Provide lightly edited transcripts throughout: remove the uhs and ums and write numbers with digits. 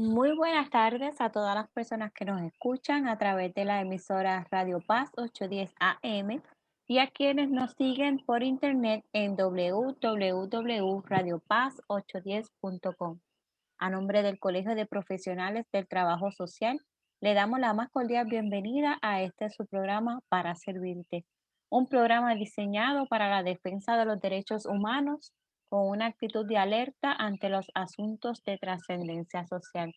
Muy buenas tardes a todas las personas que nos escuchan a través de la emisora Radio Paz 810 AM y a quienes nos siguen por internet en www.radiopaz810.com. A nombre del Colegio de Profesionales del Trabajo Social, le damos la más cordial bienvenida a este su programa Para Servirte, un programa diseñado para la defensa de los derechos humanos con una actitud de alerta ante los asuntos de trascendencia social.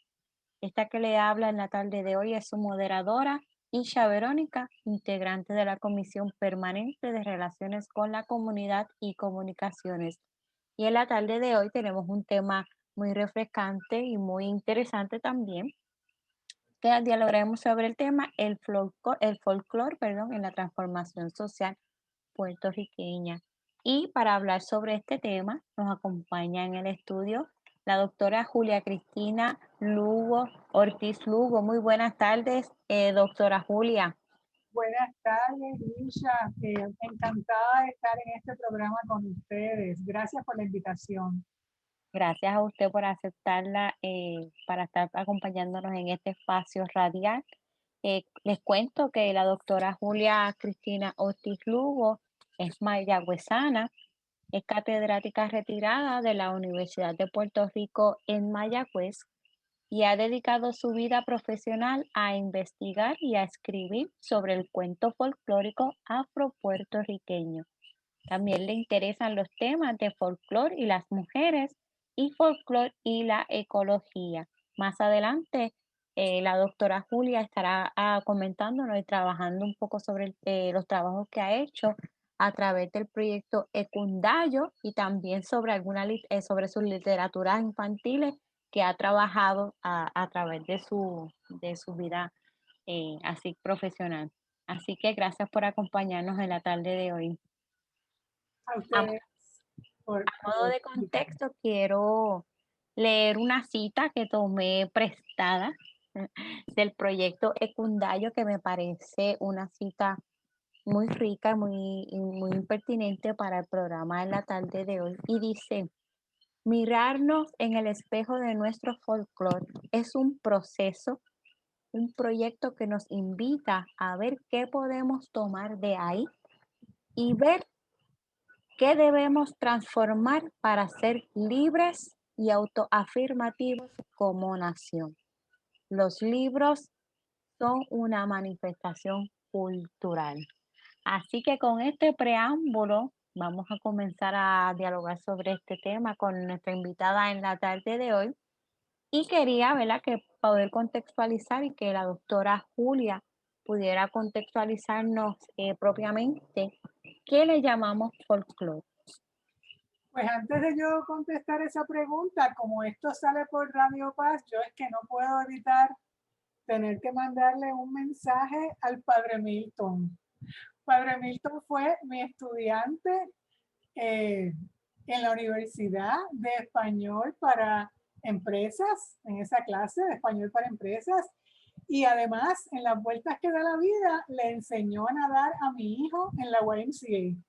Esta que le habla en la tarde de hoy es su moderadora, Isha Verónica, integrante de la Comisión Permanente de Relaciones con la Comunidad y Comunicaciones. Y en la tarde de hoy tenemos un tema muy refrescante y muy interesante también, que dialogaremos sobre el tema el folclore, perdón, en la transformación social puertorriqueña. Y para hablar sobre este tema, nos acompaña en el estudio la doctora Julia Cristina Lugo Ortiz Lugo. Muy buenas tardes, doctora Julia. Buenas tardes, Lisha. Encantada de estar en este programa con ustedes. Gracias por la invitación. Gracias a usted por aceptarla para estar acompañándonos en este espacio radial. Les cuento que la doctora Julia Cristina Ortiz Lugo es mayagüezana, es catedrática retirada de la Universidad de Puerto Rico en Mayagüez y ha dedicado su vida profesional a investigar y a escribir sobre el cuento folclórico afropuertorriqueño. También le interesan los temas de folclore y las mujeres y folclore y la ecología. Más adelante, la doctora Julia estará comentándonos y trabajando un poco sobre los trabajos que ha hecho a través del proyecto Ecundayo y también sobre sobre sus literaturas infantiles que ha trabajado a través de su vida así profesional. Así que gracias por acompañarnos en la tarde de hoy. A A ustedes por, modo por de invitarme. contexto, quiero leer una cita que tomé prestada del proyecto Ecundayo, que me parece una cita muy rica y muy pertinente para el programa de la tarde de hoy. Y dice, mirarnos en el espejo de nuestro folclore es un proceso, un proyecto que nos invita a ver qué podemos tomar de ahí y ver qué debemos transformar para ser libres y autoafirmativos como nación. Los libros son una manifestación cultural. Así que con este preámbulo vamos a comenzar a dialogar sobre este tema con nuestra invitada en la tarde de hoy. Y quería, ¿verdad?, que poder contextualizar y que la doctora Julia pudiera contextualizarnos propiamente qué le llamamos folclore. Pues antes de yo contestar esa pregunta, como esto sale por Radio Paz, yo es que no puedo evitar tener que mandarle un mensaje al Padre Milton. Padre Milton fue mi estudiante eh, en la Universidad de Español para Empresas, en esa clase de Español para Empresas. Y además, en las vueltas que da la vida, le enseñó a nadar a mi hijo en la YMCA.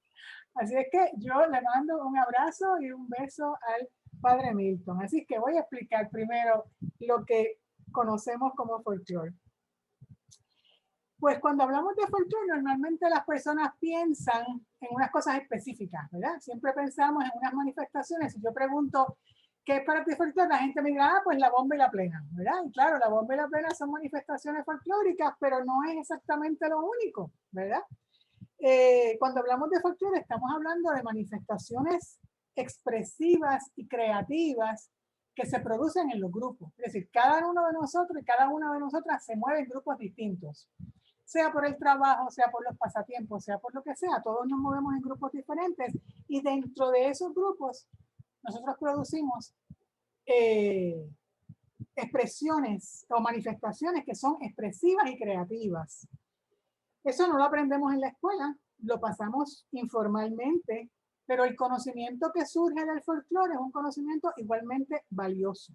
Así es que yo le mando un abrazo y un beso al Padre Milton. Así que voy a explicar primero lo que conocemos como folclore. Pues cuando hablamos de folclore, normalmente las personas piensan en unas cosas específicas, ¿verdad? Siempre pensamos en unas manifestaciones. Si yo pregunto, ¿qué es para ti folclore? La gente me dirá, ah, pues la bomba y la plena, ¿verdad? Y claro, la bomba y la plena son manifestaciones folclóricas, pero no es exactamente lo único, ¿verdad? Cuando hablamos de folclore, estamos hablando de manifestaciones expresivas y creativas que se producen en los grupos. Es decir, cada uno de nosotros y cada una de nosotras se mueve en grupos distintos, sea por el trabajo, sea por los pasatiempos, sea por lo que sea. Todos nos movemos en grupos diferentes y dentro de esos grupos nosotros producimos eh, expresiones o manifestaciones que son expresivas y creativas. Eso no lo aprendemos en la escuela, lo pasamos informalmente, pero el conocimiento que surge del folclore es un conocimiento igualmente valioso.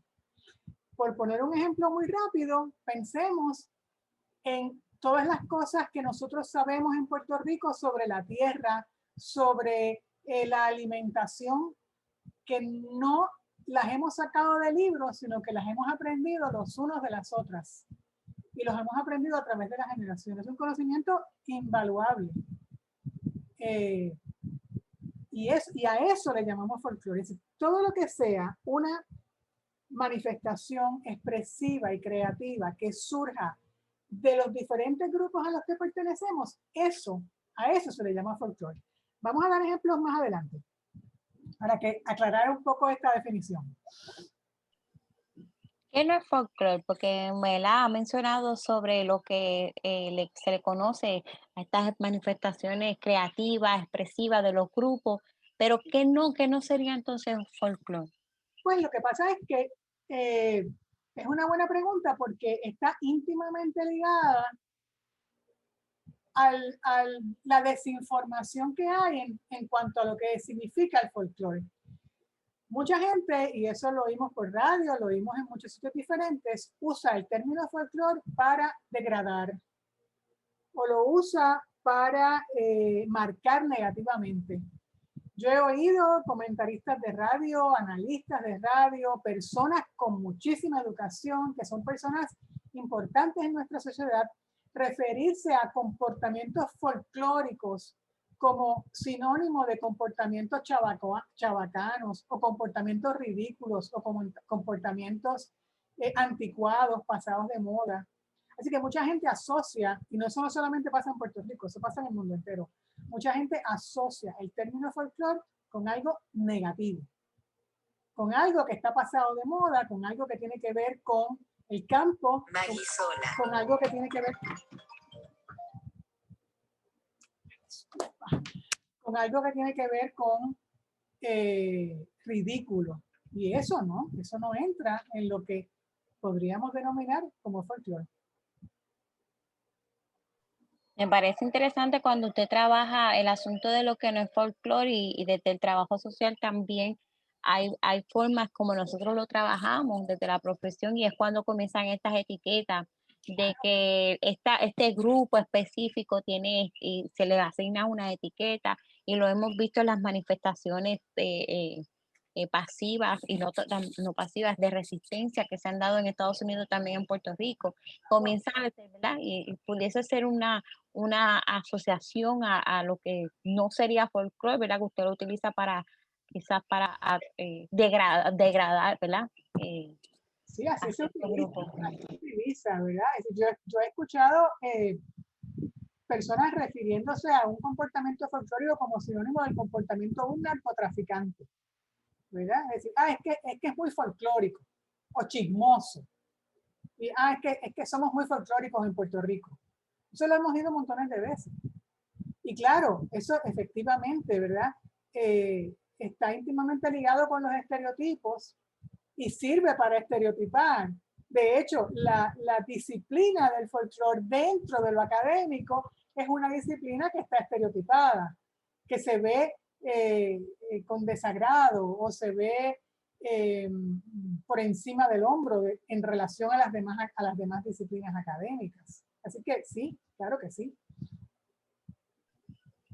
Por poner un ejemplo muy rápido, pensemos en todas las cosas que nosotros sabemos en Puerto Rico sobre la tierra, sobre la alimentación, que no las hemos sacado de libros, sino que las hemos aprendido los unos de las otras. Y los hemos aprendido a través de las generaciones. Es un conocimiento invaluable. Y a eso le llamamos folclore. Todo lo que sea una manifestación expresiva y creativa que surja de los diferentes grupos a los que pertenecemos, a eso se le llama folclore. Vamos a dar ejemplos más adelante para que aclarar un poco esta definición. ¿Qué no es folclore? Porque me la ha mencionado sobre lo que se le conoce a estas manifestaciones creativas, expresivas de los grupos, pero qué no sería entonces folclore? Pues lo que pasa es que es una buena pregunta porque está íntimamente ligada a la desinformación que hay en cuanto a lo que significa el folclore. Mucha gente, y eso lo oímos por radio, lo oímos en muchos sitios diferentes, usa el término folclore para degradar o lo usa para marcar negativamente. Yo he oído comentaristas de radio, analistas de radio, personas con muchísima educación, que son personas importantes en nuestra sociedad, referirse a comportamientos folclóricos como sinónimo de comportamientos chabacanos o comportamientos ridículos o como comportamientos anticuados, pasados de moda. Así que mucha gente asocia, y eso no solamente pasa en Puerto Rico, eso pasa en el mundo entero. Mucha gente asocia el término folclore con algo negativo, con algo que está pasado de moda, con algo que tiene que ver con el campo, con algo que tiene que ver con ridículo. Y eso no entra en lo que podríamos denominar como folclore. Me parece interesante cuando usted trabaja el asunto de lo que no es folclore y desde el trabajo social también hay formas como nosotros lo trabajamos desde la profesión y es cuando comienzan estas etiquetas de que este grupo específico tiene y se le asigna una etiqueta y lo hemos visto en las manifestaciones pasivas y no pasivas de resistencia que se han dado en Estados Unidos también en Puerto Rico. Comienza, ¿verdad? Y pudiese ser una asociación a lo que no sería folclore, ¿verdad? Que usted lo utiliza para quizás para degradar, ¿verdad? Sí, así A se ciertos utiliza, grupos. ¿verdad? Yo he escuchado personas refiriéndose a un comportamiento folclórico como sinónimo del comportamiento de un narcotraficante, ¿verdad? Es decir, es que es muy folclórico o chismoso. Y es que somos muy folclóricos en Puerto Rico. Eso lo hemos oído montones de veces. Y claro, eso efectivamente, ¿verdad? Está íntimamente ligado con los estereotipos y sirve para estereotipar. De hecho, la disciplina del folclore dentro de lo académico es una disciplina que está estereotipada, que se ve con desagrado o se ve por encima del hombro en relación a las demás disciplinas académicas. Así que sí, claro que sí.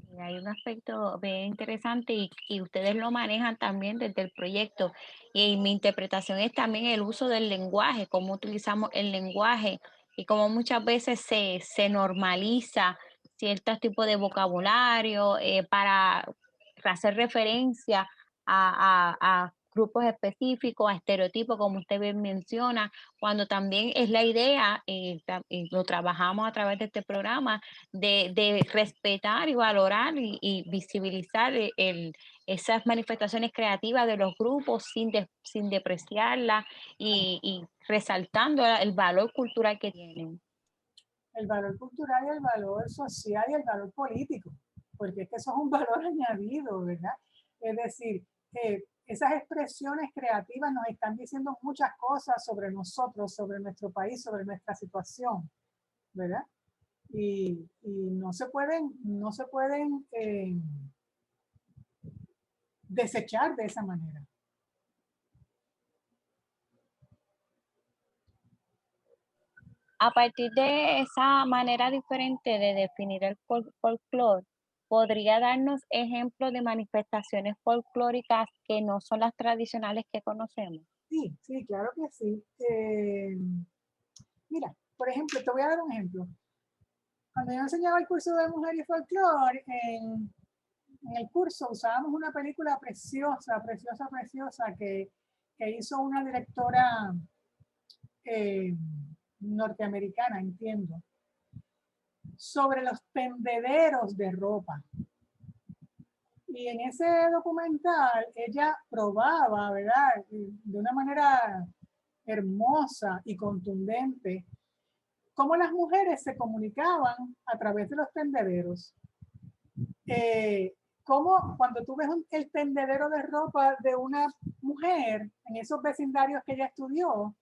Y hay un aspecto bien interesante y ustedes lo manejan también desde el proyecto. Y mi interpretación es también el uso del lenguaje, cómo utilizamos el lenguaje y cómo muchas veces se normaliza ciertos tipos de vocabulario para hacer referencia a grupos específicos, a estereotipos, como usted bien menciona, cuando también es la idea, y lo trabajamos a través de este programa, de respetar y valorar y visibilizar esas manifestaciones creativas de los grupos sin depreciarlas y resaltando el valor cultural que tienen. El valor cultural y el valor social y el valor político, porque es que eso es un valor añadido, ¿verdad? Es decir, esas expresiones creativas nos están diciendo muchas cosas sobre nosotros, sobre nuestro país, sobre nuestra situación, ¿verdad? Y no se pueden desechar de esa manera. A partir de esa manera diferente de definir el folclore, ¿Podría darnos ejemplos de manifestaciones folclóricas que no son las tradicionales que conocemos? Sí, sí, claro que sí. Mira, por ejemplo, te voy a dar un ejemplo. Cuando yo enseñaba el curso de mujer y folclore, en el curso usábamos una película preciosa, preciosa, preciosa que hizo una directora eh, norteamericana, entiendo, sobre los tendederos de ropa. Y en ese documental ella probaba, ¿verdad? De una manera hermosa y contundente, cómo las mujeres se comunicaban a través de los tendederos. Eh, cómo cuando tú ves el tendedero de ropa de una mujer en esos vecindarios que ella estudió,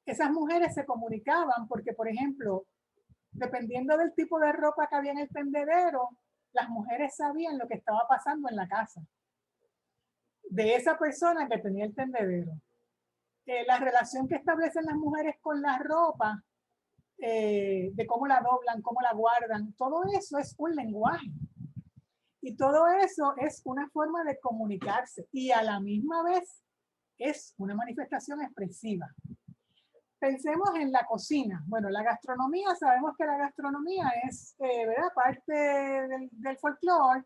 esas mujeres se comunicaban porque, por ejemplo, dependiendo del tipo de ropa que había en el tendedero, las mujeres sabían lo que estaba pasando en la casa de esa persona que tenía el tendedero. La relación que establecen las mujeres con la ropa, de cómo la doblan, cómo la guardan, todo eso es un lenguaje. Y todo eso es una forma de comunicarse y a la misma vez es una manifestación expresiva. Pensemos en la cocina. Bueno, la gastronomía, sabemos que la gastronomía es, ¿verdad?, parte del folclore,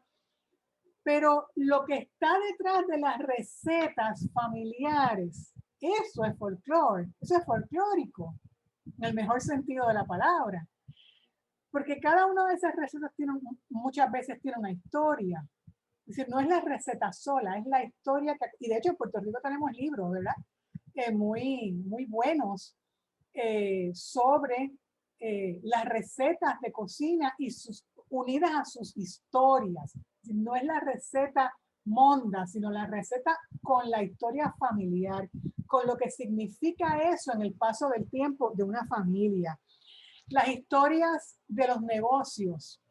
pero lo que está detrás de las recetas familiares, eso es folclore, eso es folclórico, en el mejor sentido de la palabra. Porque cada una de esas recetas muchas veces tiene una historia. Es decir, no es la receta sola, es la historia que, y de hecho en Puerto Rico tenemos libros, ¿verdad? Muy, muy buenos sobre las recetas de cocina y unidas a sus historias. No es la receta monda, sino la receta con la historia familiar, con lo que significa eso en el paso del tiempo de una familia. Las historias de los negocios,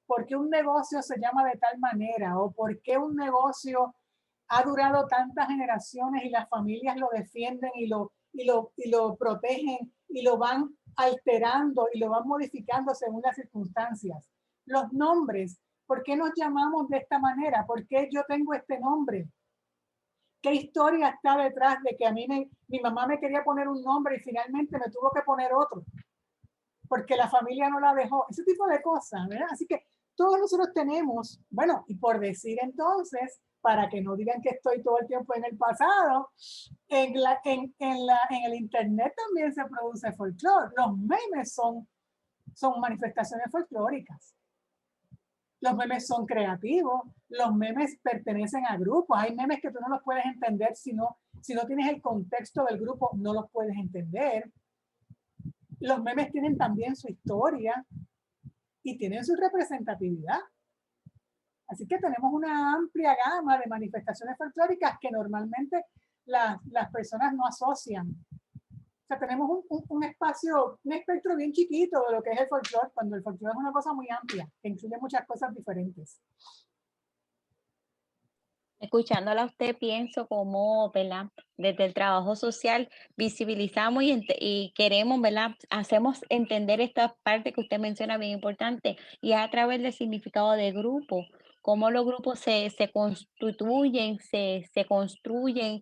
por qué un negocio se llama de tal manera o por qué un negocio ha durado tantas generaciones y las familias lo defienden y lo protegen y lo van alterando y lo van modificando según las circunstancias. Los nombres, ¿por qué nos llamamos de esta manera? ¿Por qué yo tengo este nombre? ¿Qué historia está detrás de que a mí mi mamá me quería poner un nombre y finalmente me tuvo que poner otro? Porque la familia no la dejó, ese tipo de cosas, ¿verdad? Así que todos nosotros tenemos, bueno, y por decir entonces, para que no digan que estoy todo el tiempo en el pasado, en el internet también se produce folclore. Los memes son manifestaciones folclóricas. Los memes son creativos, los memes pertenecen a grupos. Hay memes que tú no los puedes entender si no tienes el contexto del grupo, no los puedes entender. Los memes tienen también su historia y tienen su representatividad. Así que tenemos una amplia gama de manifestaciones folclóricas que normalmente las personas no asocian. O sea, tenemos un espacio, un espectro bien chiquito de lo que es el folclore, cuando el folclore es una cosa muy amplia, que incluye muchas cosas diferentes. Escuchándola a usted pienso como, ¿verdad? Desde el trabajo social visibilizamos y queremos, ¿verdad? Hacemos entender esta parte que usted menciona bien importante y es a través del significado de grupo, cómo los grupos se constituyen, se construyen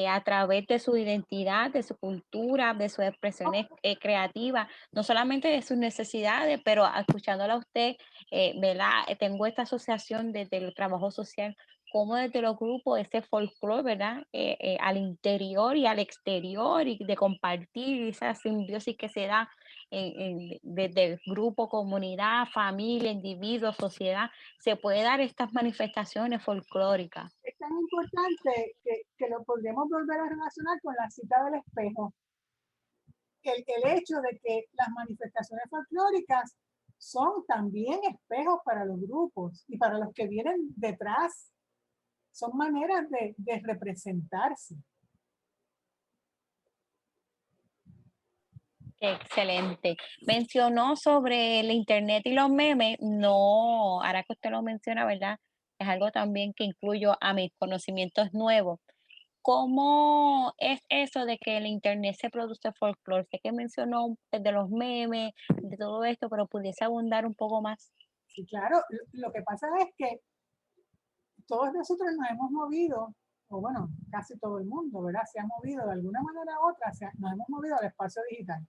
a través de su identidad, de su cultura, de sus expresiones creativas, no solamente de sus necesidades, pero escuchándola a usted, ¿verdad? Tengo esta asociación desde el trabajo social cómo desde los grupos ese folclore, ¿verdad? Al interior y al exterior y de compartir esa simbiosis que se da desde el grupo, comunidad, familia, individuo, sociedad, se puede dar estas manifestaciones folclóricas. Es tan importante que lo podemos volver a relacionar con la cita del espejo. El hecho de que las manifestaciones folclóricas son también espejos para los grupos y para los que vienen detrás. Son maneras de representarse. Excelente. Mencionó sobre el internet y los memes. No, ahora que usted lo menciona, ¿verdad? Es algo también que incluyo a mis conocimientos nuevos. ¿Cómo es eso de que el internet se produce folclore? Sé que mencionó de los memes, de todo esto, pero pudiese abundar un poco más. Sí, claro. Lo que pasa es que todos nosotros nos hemos movido, o bueno, casi todo el mundo, ¿verdad? Se ha movido de alguna manera u otra, nos hemos movido al espacio digital.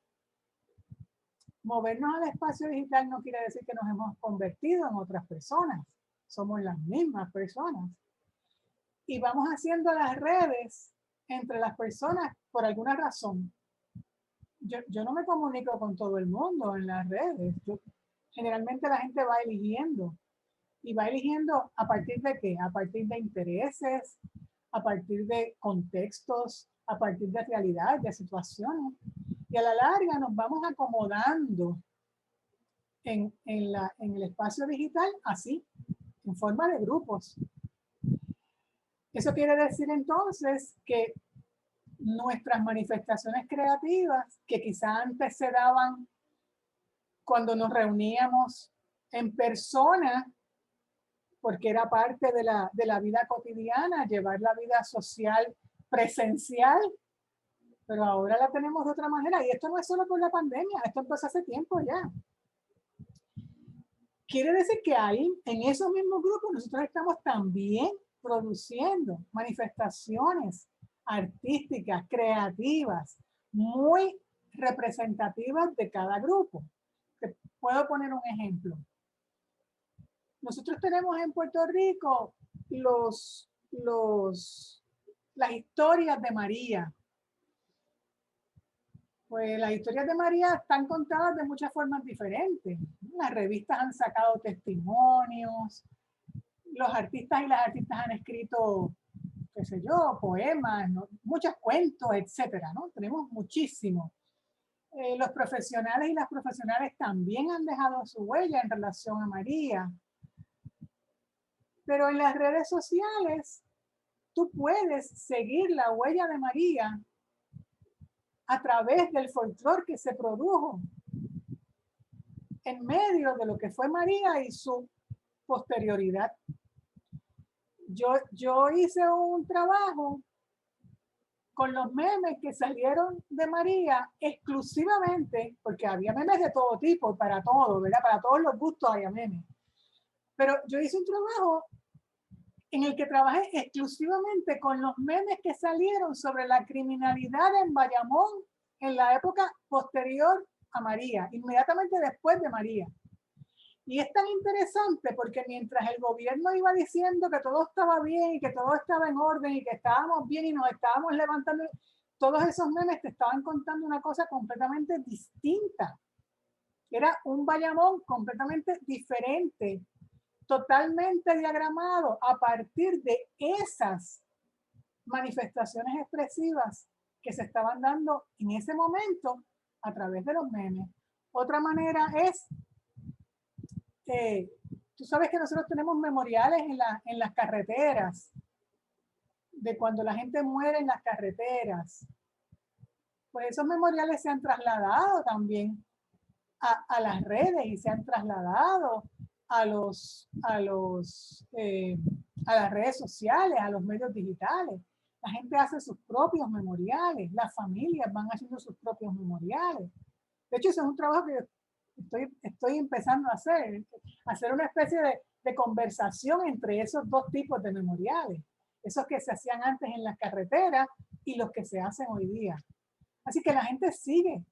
Movernos al espacio digital no quiere decir que nos hemos convertido en otras personas. Somos las mismas personas. Y vamos haciendo las redes entre las personas por alguna razón. Yo no me comunico con todo el mundo en las redes. Generalmente la gente va eligiendo. ¿Y va eligiendo a partir de qué? A partir de intereses, a partir de contextos, a partir de realidades, de situaciones. Y a la larga nos vamos acomodando en el espacio digital así, en forma de grupos. Eso quiere decir entonces que nuestras manifestaciones creativas, que quizá antes se daban cuando nos reuníamos en persona, porque era parte de la vida cotidiana, llevar la vida social presencial, pero ahora la tenemos de otra manera. Y esto no es solo por la pandemia, esto empezó hace tiempo ya. Quiere decir que ahí, en esos mismos grupos, nosotros estamos también produciendo manifestaciones artísticas, creativas, muy representativas de cada grupo. Te puedo poner un ejemplo. Nosotros tenemos en Puerto Rico las historias de María. Pues las historias de María están contadas de muchas formas diferentes. Las revistas han sacado testimonios, los artistas y las artistas han escrito, qué sé yo, poemas, ¿no? Muchos cuentos, etcétera, ¿no? Tenemos muchísimo. Los profesionales y las profesionales también han dejado su huella en relación a María. Pero en las redes sociales, tú puedes seguir la huella de María a través del folclore que se produjo en medio de lo que fue María y su posterioridad. Yo hice un trabajo con los memes que salieron de María exclusivamente, porque había memes de todo tipo, para todo, ¿verdad? Para todos los gustos había memes. Pero yo hice un trabajo en el que trabajé exclusivamente con los memes que salieron sobre la criminalidad en Bayamón en la época posterior a María, inmediatamente después de María. Y es tan interesante porque mientras el gobierno iba diciendo que todo estaba bien y que todo estaba en orden y que estábamos bien y nos estábamos levantando, todos esos memes te estaban contando una cosa completamente distinta. Era un Bayamón completamente diferente, totalmente diagramado a partir de esas manifestaciones expresivas que se estaban dando en ese momento a través de los memes. Otra manera es, tú sabes que nosotros tenemos memoriales en las carreteras, de cuando la gente muere en las carreteras. Pues esos memoriales se han trasladado también a las redes y se han trasladado a las redes sociales, a los medios digitales. La gente hace sus propios memoriales, las familias van haciendo sus propios memoriales. De hecho, ese es un trabajo que estoy empezando a hacer una especie de conversación entre esos dos tipos de memoriales, esos que se hacían antes en las carreteras y los que se hacen hoy día. Así que la gente sigue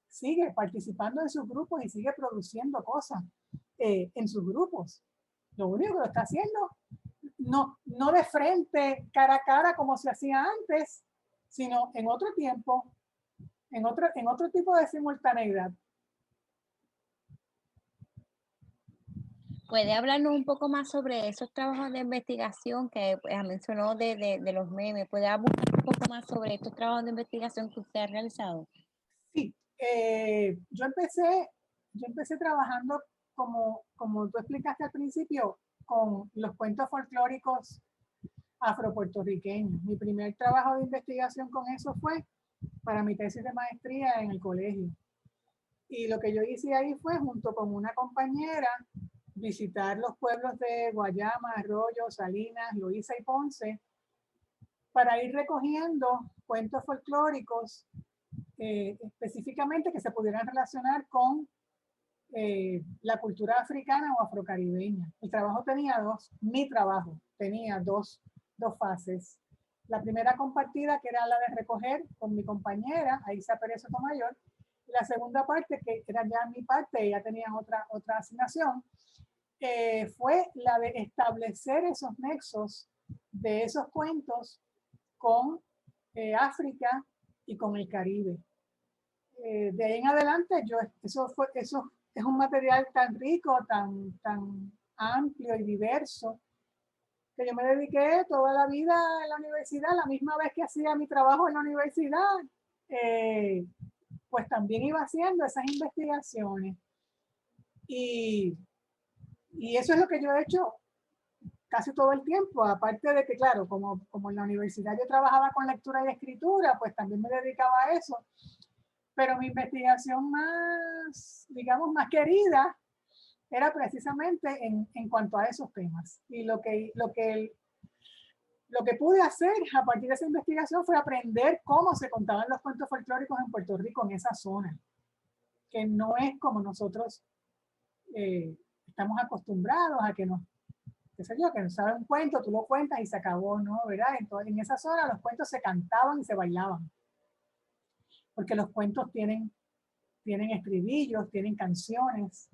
participando en sus grupos y sigue produciendo cosas en sus grupos. Lo único que lo está haciendo, no de frente, cara a cara como se hacía antes, sino en otro tiempo, en otro tipo de simultaneidad. ¿Puede hablarnos un poco más sobre esos trabajos de investigación que mencionó de los memes? ¿Puede hablar un poco más sobre estos trabajos de investigación que usted ha realizado? Sí, yo empecé trabajando como tú explicaste al principio, con los cuentos folclóricos afropuertorriqueños. Mi primer trabajo de investigación con eso fue para mi tesis de maestría en el colegio. Y lo que yo hice ahí fue, junto con una compañera, visitar los pueblos de Guayama, Arroyo, Salinas, Loíza y Ponce, para ir recogiendo cuentos folclóricos específicamente que se pudieran relacionar con la cultura africana o afrocaribeña. El trabajo tenía dos, mi trabajo tenía dos fases. La primera compartida, que era la de recoger con mi compañera, Aisa Pérez Sotomayor, y la segunda parte, que era ya mi parte, ella tenía otra asignación, fue la de establecer esos nexos de esos cuentos con África y con el Caribe. De ahí en adelante, eso es un material tan rico, tan amplio y diverso, que yo me dediqué toda la vida en la universidad, la misma vez que hacía mi trabajo en la universidad, eh, pues también iba haciendo esas investigaciones. Y, y eso es lo que yo he hecho casi todo el tiempo, aparte de que, claro, como en la universidad yo trabajaba con lectura y escritura, pues también me dedicaba a eso. Pero mi investigación más, digamos, más querida era precisamente en cuanto a esos temas. Y lo que pude hacer a partir de esa investigación fue aprender cómo se contaban los cuentos folclóricos en Puerto Rico, en esa zona, que no es como nosotros estamos acostumbrados a que nos, qué sé yo, que nos sabe un cuento, tú lo cuentas y se acabó, ¿no? ¿Verdad? Entonces, en esa zona los cuentos se cantaban y se bailaban, porque los cuentos tienen estribillos, tienen canciones,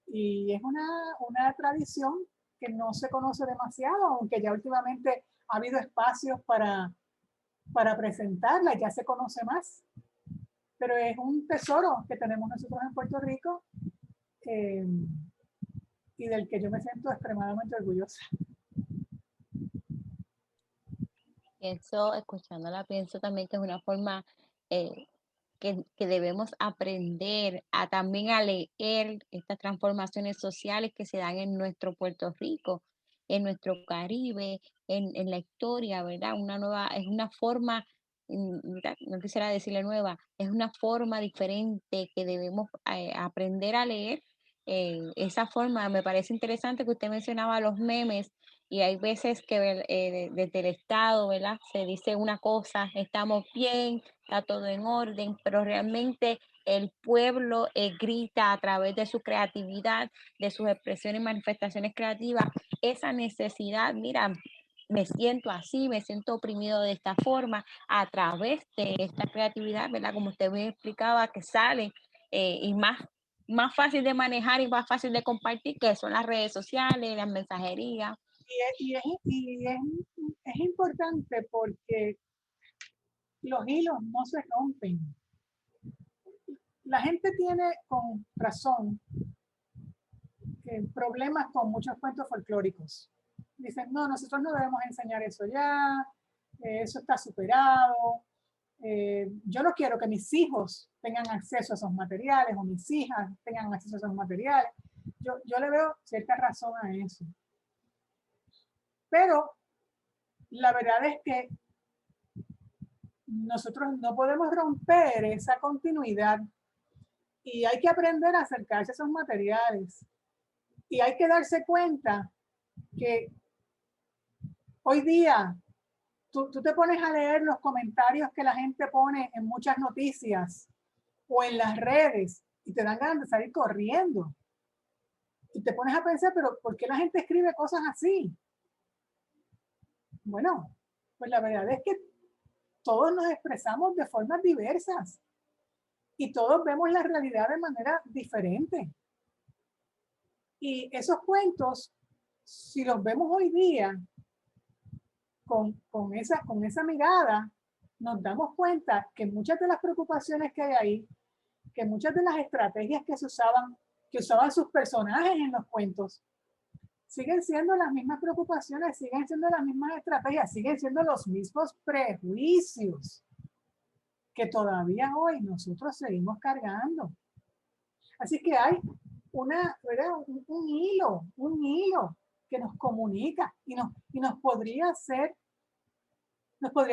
y es una tradición que no se conoce demasiado, aunque ya últimamente ha habido espacios para presentarla, ya se conoce más, pero es un tesoro que tenemos nosotros en Puerto Rico eh, y del que yo me siento extremadamente orgullosa. Pienso, escuchándola, pienso también que es una forma eh, que debemos aprender a también a leer estas transformaciones sociales que se dan en nuestro Puerto Rico, en nuestro Caribe, en la historia, ¿verdad? Una nueva, es una forma, mira, no quisiera decirle nueva, es una forma diferente que debemos aprender a leer. Esa forma, me parece interesante que usted mencionaba los memes y hay veces que desde el Estado, ¿verdad? Se dice una cosa, estamos bien, está todo en orden, pero realmente el pueblo grita a través de su creatividad, de sus expresiones y manifestaciones creativas, esa necesidad, mira, me siento así, me siento oprimido de esta forma, a través de esta creatividad, ¿verdad? Como usted me explicaba, que sale y más fácil de manejar y más fácil de compartir, que son las redes sociales, las mensajerías. Es importante porque los hilos no se rompen. La gente tiene con razón problemas con muchos cuentos folclóricos. Dicen, no, nosotros no debemos enseñar eso ya, eso está superado, yo no quiero que mis hijos tengan acceso a esos materiales o mis hijas tengan acceso a esos materiales. Yo le veo cierta razón a eso. Pero la verdad es que nosotros no podemos romper esa continuidad y hay que aprender a acercarse a esos materiales. Y hay que darse cuenta que hoy día tú te pones a leer los comentarios que la gente pone en muchas noticias o en las redes y te dan ganas de salir corriendo. Y te pones a pensar, pero ¿por qué la gente escribe cosas así? Bueno, pues la verdad es que todos nos expresamos de formas diversas y todos vemos la realidad de manera diferente. Y esos cuentos, si los vemos hoy día con esa mirada, nos damos cuenta que muchas de las preocupaciones que hay ahí, que muchas de las estrategias que usaban sus personajes en los cuentos, siguen siendo las mismas preocupaciones, siguen siendo las mismas estrategias, siguen siendo los mismos prejuicios que todavía hoy nosotros seguimos cargando. Así que hay un hilo que nos comunica y nos podría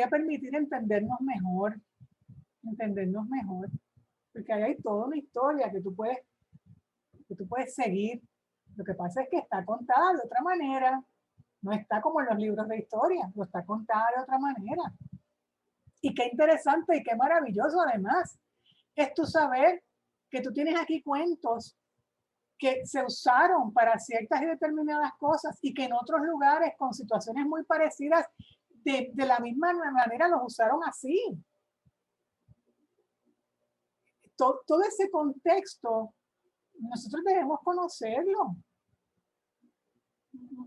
permitir entendernos mejor, porque ahí hay toda una historia que tú puedes seguir. Lo que pasa es que está contada de otra manera, no está como en los libros de historia, lo está contada de otra manera. Y qué interesante y qué maravilloso además es tu saber que tú tienes aquí cuentos que se usaron para ciertas y determinadas cosas y que en otros lugares con situaciones muy parecidas de la misma manera los usaron así. Todo ese contexto nosotros debemos conocerlo.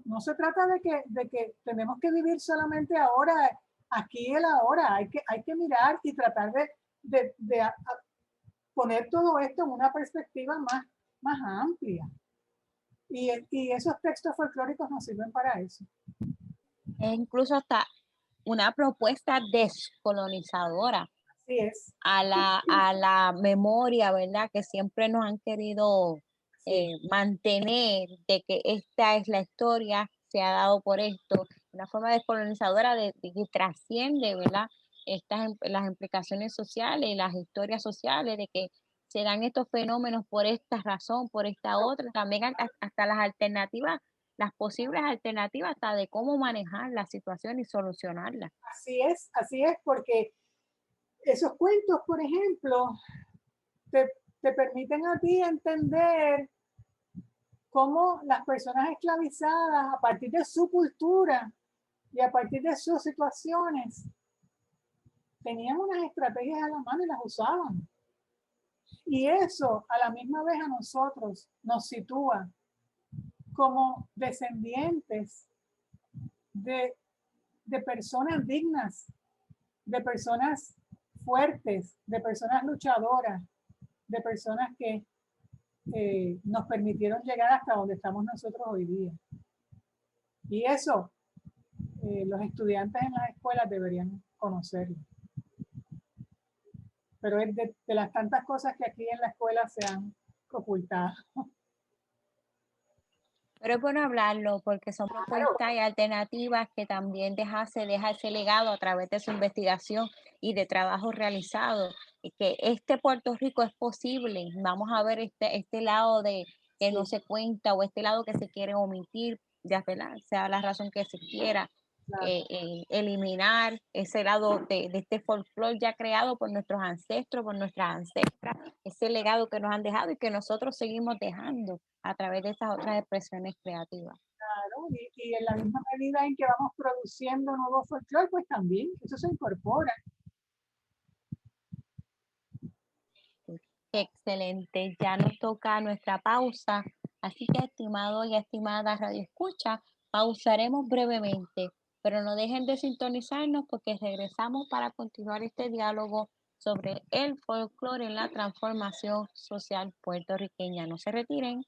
No se trata de que tenemos que vivir solamente ahora, aquí y el ahora. Hay que mirar y tratar de poner todo esto en una perspectiva más amplia. Y esos textos folclóricos nos sirven para eso. Es incluso hasta una propuesta descolonizadora Así es. a la memoria, ¿verdad? Que siempre nos han querido Sí. mantener de que esta es la historia, se ha dado por esto, una forma descolonizadora de que trasciende, ¿verdad? Las implicaciones sociales y las historias sociales de que se dan estos fenómenos por esta razón, por esta otra, también hasta las alternativas, las posibles alternativas hasta de cómo manejar la situación y solucionarla. Así es, porque esos cuentos, por ejemplo, te, te permiten a ti entender cómo las personas esclavizadas, a partir de su cultura y a partir de sus situaciones, tenían unas estrategias a la mano y las usaban. Y eso a la misma vez a nosotros nos sitúa como descendientes de, de personas dignas, de personas fuertes, de personas luchadoras, de personas que nos permitieron llegar hasta donde estamos nosotros hoy día. Y eso los estudiantes en las escuelas deberían conocerlo. Pero es de las tantas cosas que aquí en la escuela se han ocultado. Pero es bueno hablarlo porque son propuestas y alternativas que también se deja ese legado a través de su investigación y de trabajo realizado. Y que este Puerto Rico es posible. Vamos a ver este lado de que no Sí, se cuenta o este lado que se quiere omitir, ya sea la razón que se quiera. claro. Eliminar ese lado de este folclore ya creado por nuestros ancestros, por nuestras ancestras, ese legado que nos han dejado y que nosotros seguimos dejando a través de estas otras expresiones creativas. Claro, y en la misma medida en que vamos produciendo nuevos folclore, pues también eso se incorpora. Excelente, ya nos toca nuestra pausa, así que estimado y estimada Radio Escucha, pausaremos brevemente, pero no dejen de sintonizarnos porque regresamos para continuar este diálogo sobre el folclore en la transformación social puertorriqueña. No se retiren.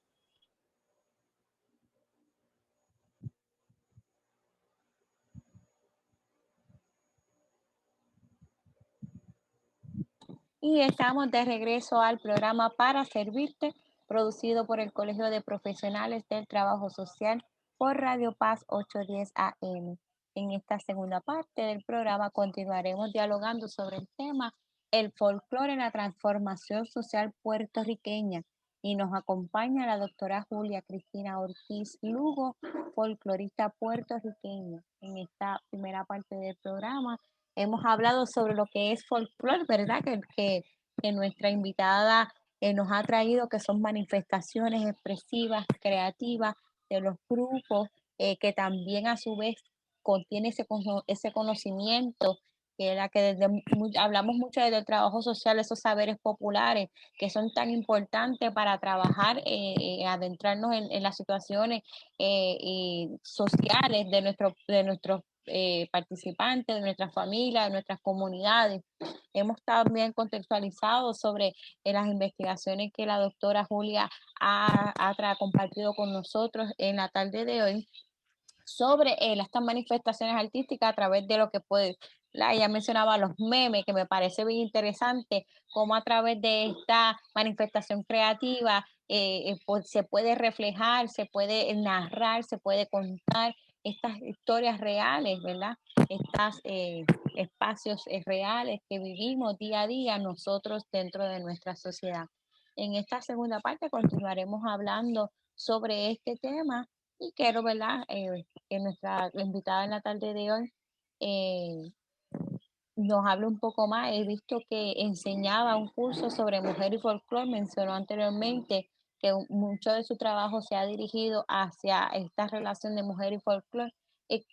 Y estamos de regreso al programa Para Servirte, producido por el Colegio de Profesionales del Trabajo Social por Radio Paz 810 AM. En esta segunda parte del programa continuaremos dialogando sobre el tema el folclore en la transformación social puertorriqueña y nos acompaña la doctora Julia Cristina Ortiz Lugo, folclorista puertorriqueña. En esta primera parte del programa hemos hablado sobre lo que es folclore, ¿verdad? Que nuestra invitada nos ha traído, que son manifestaciones expresivas, creativas de los grupos, que también a su vez contiene ese conocimiento, que era que hablamos mucho del trabajo social, esos saberes populares que son tan importantes para trabajar, adentrarnos en las situaciones y sociales de nuestros participantes, de nuestras familias, de nuestras comunidades. Hemos también contextualizado sobre las investigaciones que la doctora Julia ha compartido con nosotros en la tarde de hoy sobre estas manifestaciones artísticas a través de lo que puede, ella mencionaba los memes, que me parece bien interesante, cómo a través de esta manifestación creativa pues, se puede reflejar, se puede narrar, se puede contar estas historias reales, ¿verdad? Estos espacios reales que vivimos día a día nosotros dentro de nuestra sociedad. En esta segunda parte continuaremos hablando sobre este tema y quiero, ¿verdad? Que nuestra invitada en la tarde de hoy eh, nos hable un poco más. He visto que enseñaba un curso sobre mujer y folclore, mencionó anteriormente que mucho de su trabajo se ha dirigido hacia esta relación de mujer y folclore.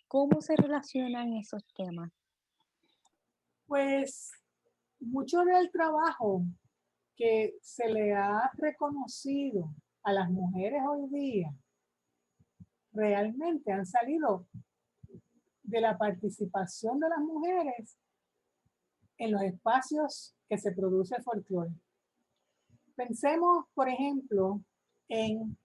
¿Cómo se relacionan esos temas? Pues mucho del trabajo que se le ha reconocido a las mujeres hoy día realmente han salido de la participación de las mujeres en los espacios que se produce el folclore. Pensemos, por ejemplo, en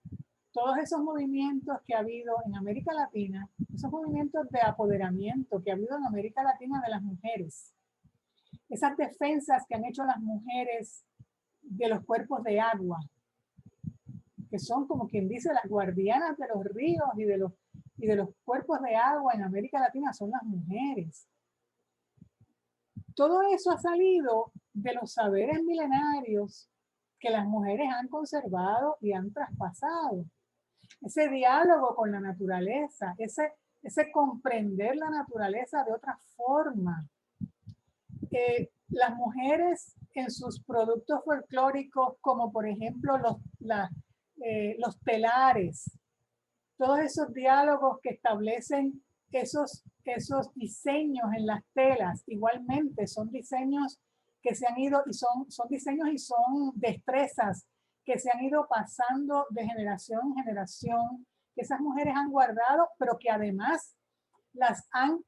todos esos movimientos que ha habido en América Latina, esos movimientos de apoderamiento que ha habido en América Latina de las mujeres, esas defensas que han hecho las mujeres de los cuerpos de agua, que son como quien dice las guardianas de los ríos y de los cuerpos de agua en América Latina son las mujeres. Todo eso ha salido de los saberes milenarios que las mujeres han conservado y han traspasado. Ese diálogo con la naturaleza, ese comprender la naturaleza de otra forma. Las mujeres en sus productos folclóricos, como por ejemplo los telares, todos esos diálogos que establecen esos diseños en las telas, igualmente son diseños que se han ido y son diseños y son destrezas que se han ido pasando de generación en generación, que esas mujeres han guardado, pero que además las han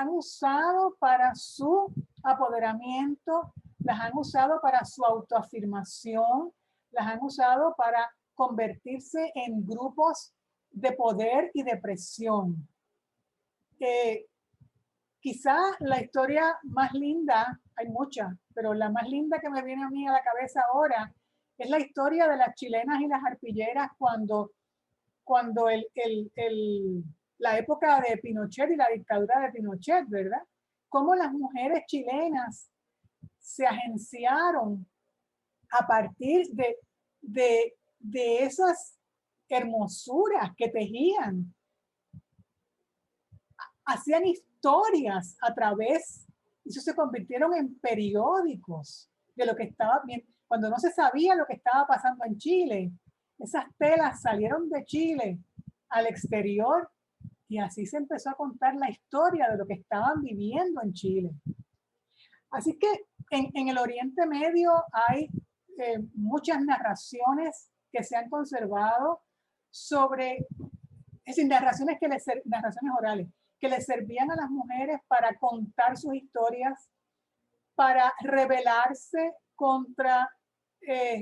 usado para su apoderamiento, las han usado para su autoafirmación, las han usado para convertirse en grupos de poder y de presión. Quizá la historia más linda, hay muchas, pero la más linda que me viene a mí a la cabeza ahora es la historia de las chilenas y las arpilleras cuando la época de Pinochet y la dictadura de Pinochet, ¿verdad? Cómo las mujeres chilenas se agenciaron a partir de esas hermosuras que tejían. Hacían historias a través, y eso se convirtieron en periódicos de lo que estaba bien. Cuando no se sabía lo que estaba pasando en Chile, esas telas salieron de Chile al exterior y así se empezó a contar la historia de lo que estaban viviendo en Chile. Así que en el Oriente Medio hay muchas narraciones que se han conservado sobre, es decir, narraciones orales, que les servían a las mujeres para contar sus historias, para rebelarse contra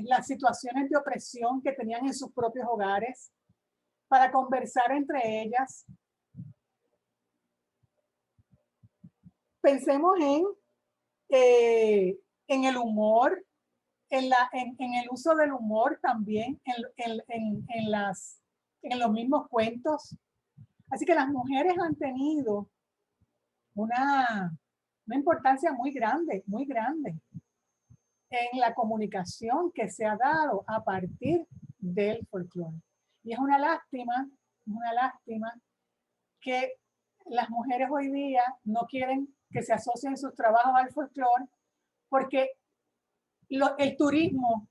las situaciones de opresión que tenían en sus propios hogares, para conversar entre ellas. Pensemos en el humor, en el uso del humor también, en los mismos cuentos. Así que las mujeres han tenido una importancia muy grande en la comunicación que se ha dado a partir del folclore. Y es una lástima que las mujeres hoy día no quieren que se asocien sus trabajos al folclore porque el turismo,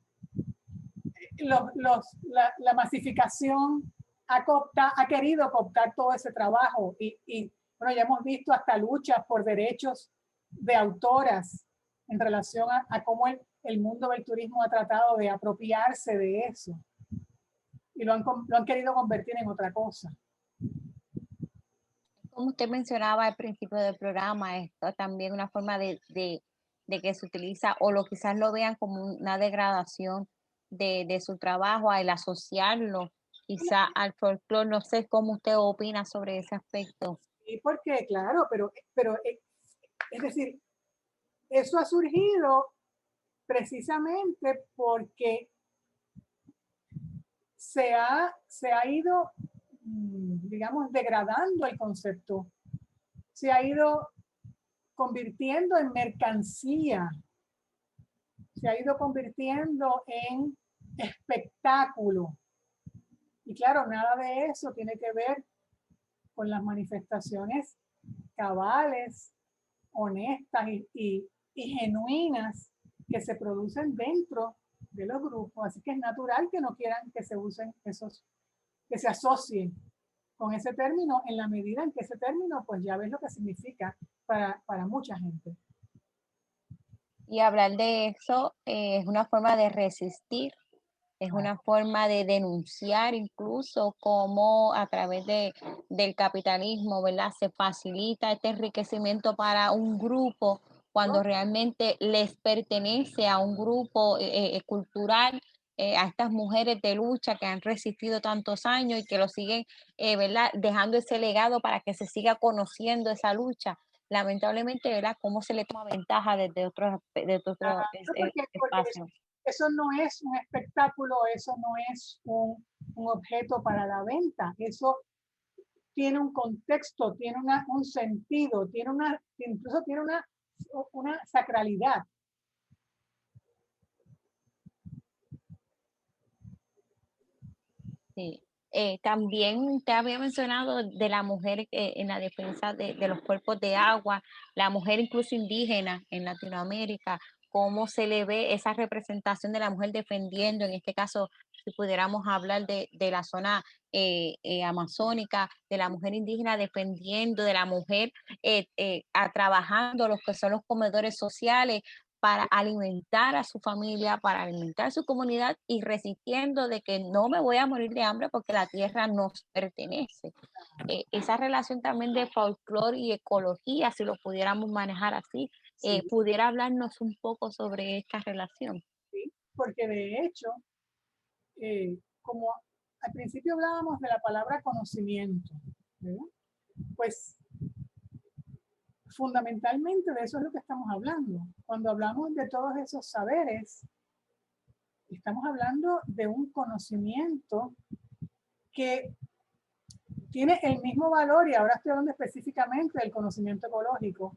la masificación ha querido cooptar todo ese trabajo y bueno, ya hemos visto hasta luchas por derechos de autoras en relación a cómo el mundo del turismo ha tratado de apropiarse de eso y lo han querido convertir en otra cosa. Como usted mencionaba al principio del programa, esto también una forma de que se utiliza o quizás lo vean como una degradación de su trabajo al asociarlo quizá al folclore. No sé cómo usted opina sobre ese aspecto. Sí, porque claro, pero es decir, eso ha surgido precisamente porque se ha ido, digamos, degradando el concepto, se ha ido convirtiendo en mercancía, se ha ido convirtiendo en espectáculo. Y claro, nada de eso tiene que ver con las manifestaciones cabales, honestas y genuinas que se producen dentro de los grupos, así que es natural que no quieran que se usen esos, que se asocien con ese término en la medida en que ese término, pues ya ves lo que significa para mucha gente. Y hablar de eso es una forma de resistir, es una forma de denunciar incluso cómo a través del capitalismo, ¿verdad? Se facilita este enriquecimiento para un grupo cuando realmente les pertenece a un grupo cultural, a estas mujeres de lucha que han resistido tantos años y que lo siguen, ¿verdad? Dejando ese legado para que se siga conociendo esa lucha. Lamentablemente, ¿verdad? Cómo se le toma ventaja desde otro Porque espacio. eso no es un espectáculo, eso no es un objeto para la venta, eso tiene un contexto, tiene un sentido, incluso tiene una sacralidad. Sí. También te había mencionado de la mujer en la defensa de los cuerpos de agua, la mujer incluso indígena en Latinoamérica, cómo se le ve esa representación de la mujer defendiendo, en este caso, si pudiéramos hablar de la zona amazónica, de la mujer indígena defendiendo, de la mujer trabajando los que son los comedores sociales, para alimentar a su familia, para alimentar a su comunidad y resistiendo de que no me voy a morir de hambre porque la tierra nos pertenece. Esa relación también de folclore y ecología, si lo pudiéramos manejar así, Sí, pudiera hablarnos un poco sobre esta relación. sí, porque de hecho, como al principio hablábamos de la palabra conocimiento, ¿verdad? Pues fundamentalmente de eso es lo que estamos hablando. Cuando hablamos de todos esos saberes, estamos hablando de un conocimiento que tiene el mismo valor, y ahora estoy hablando específicamente del conocimiento ecológico.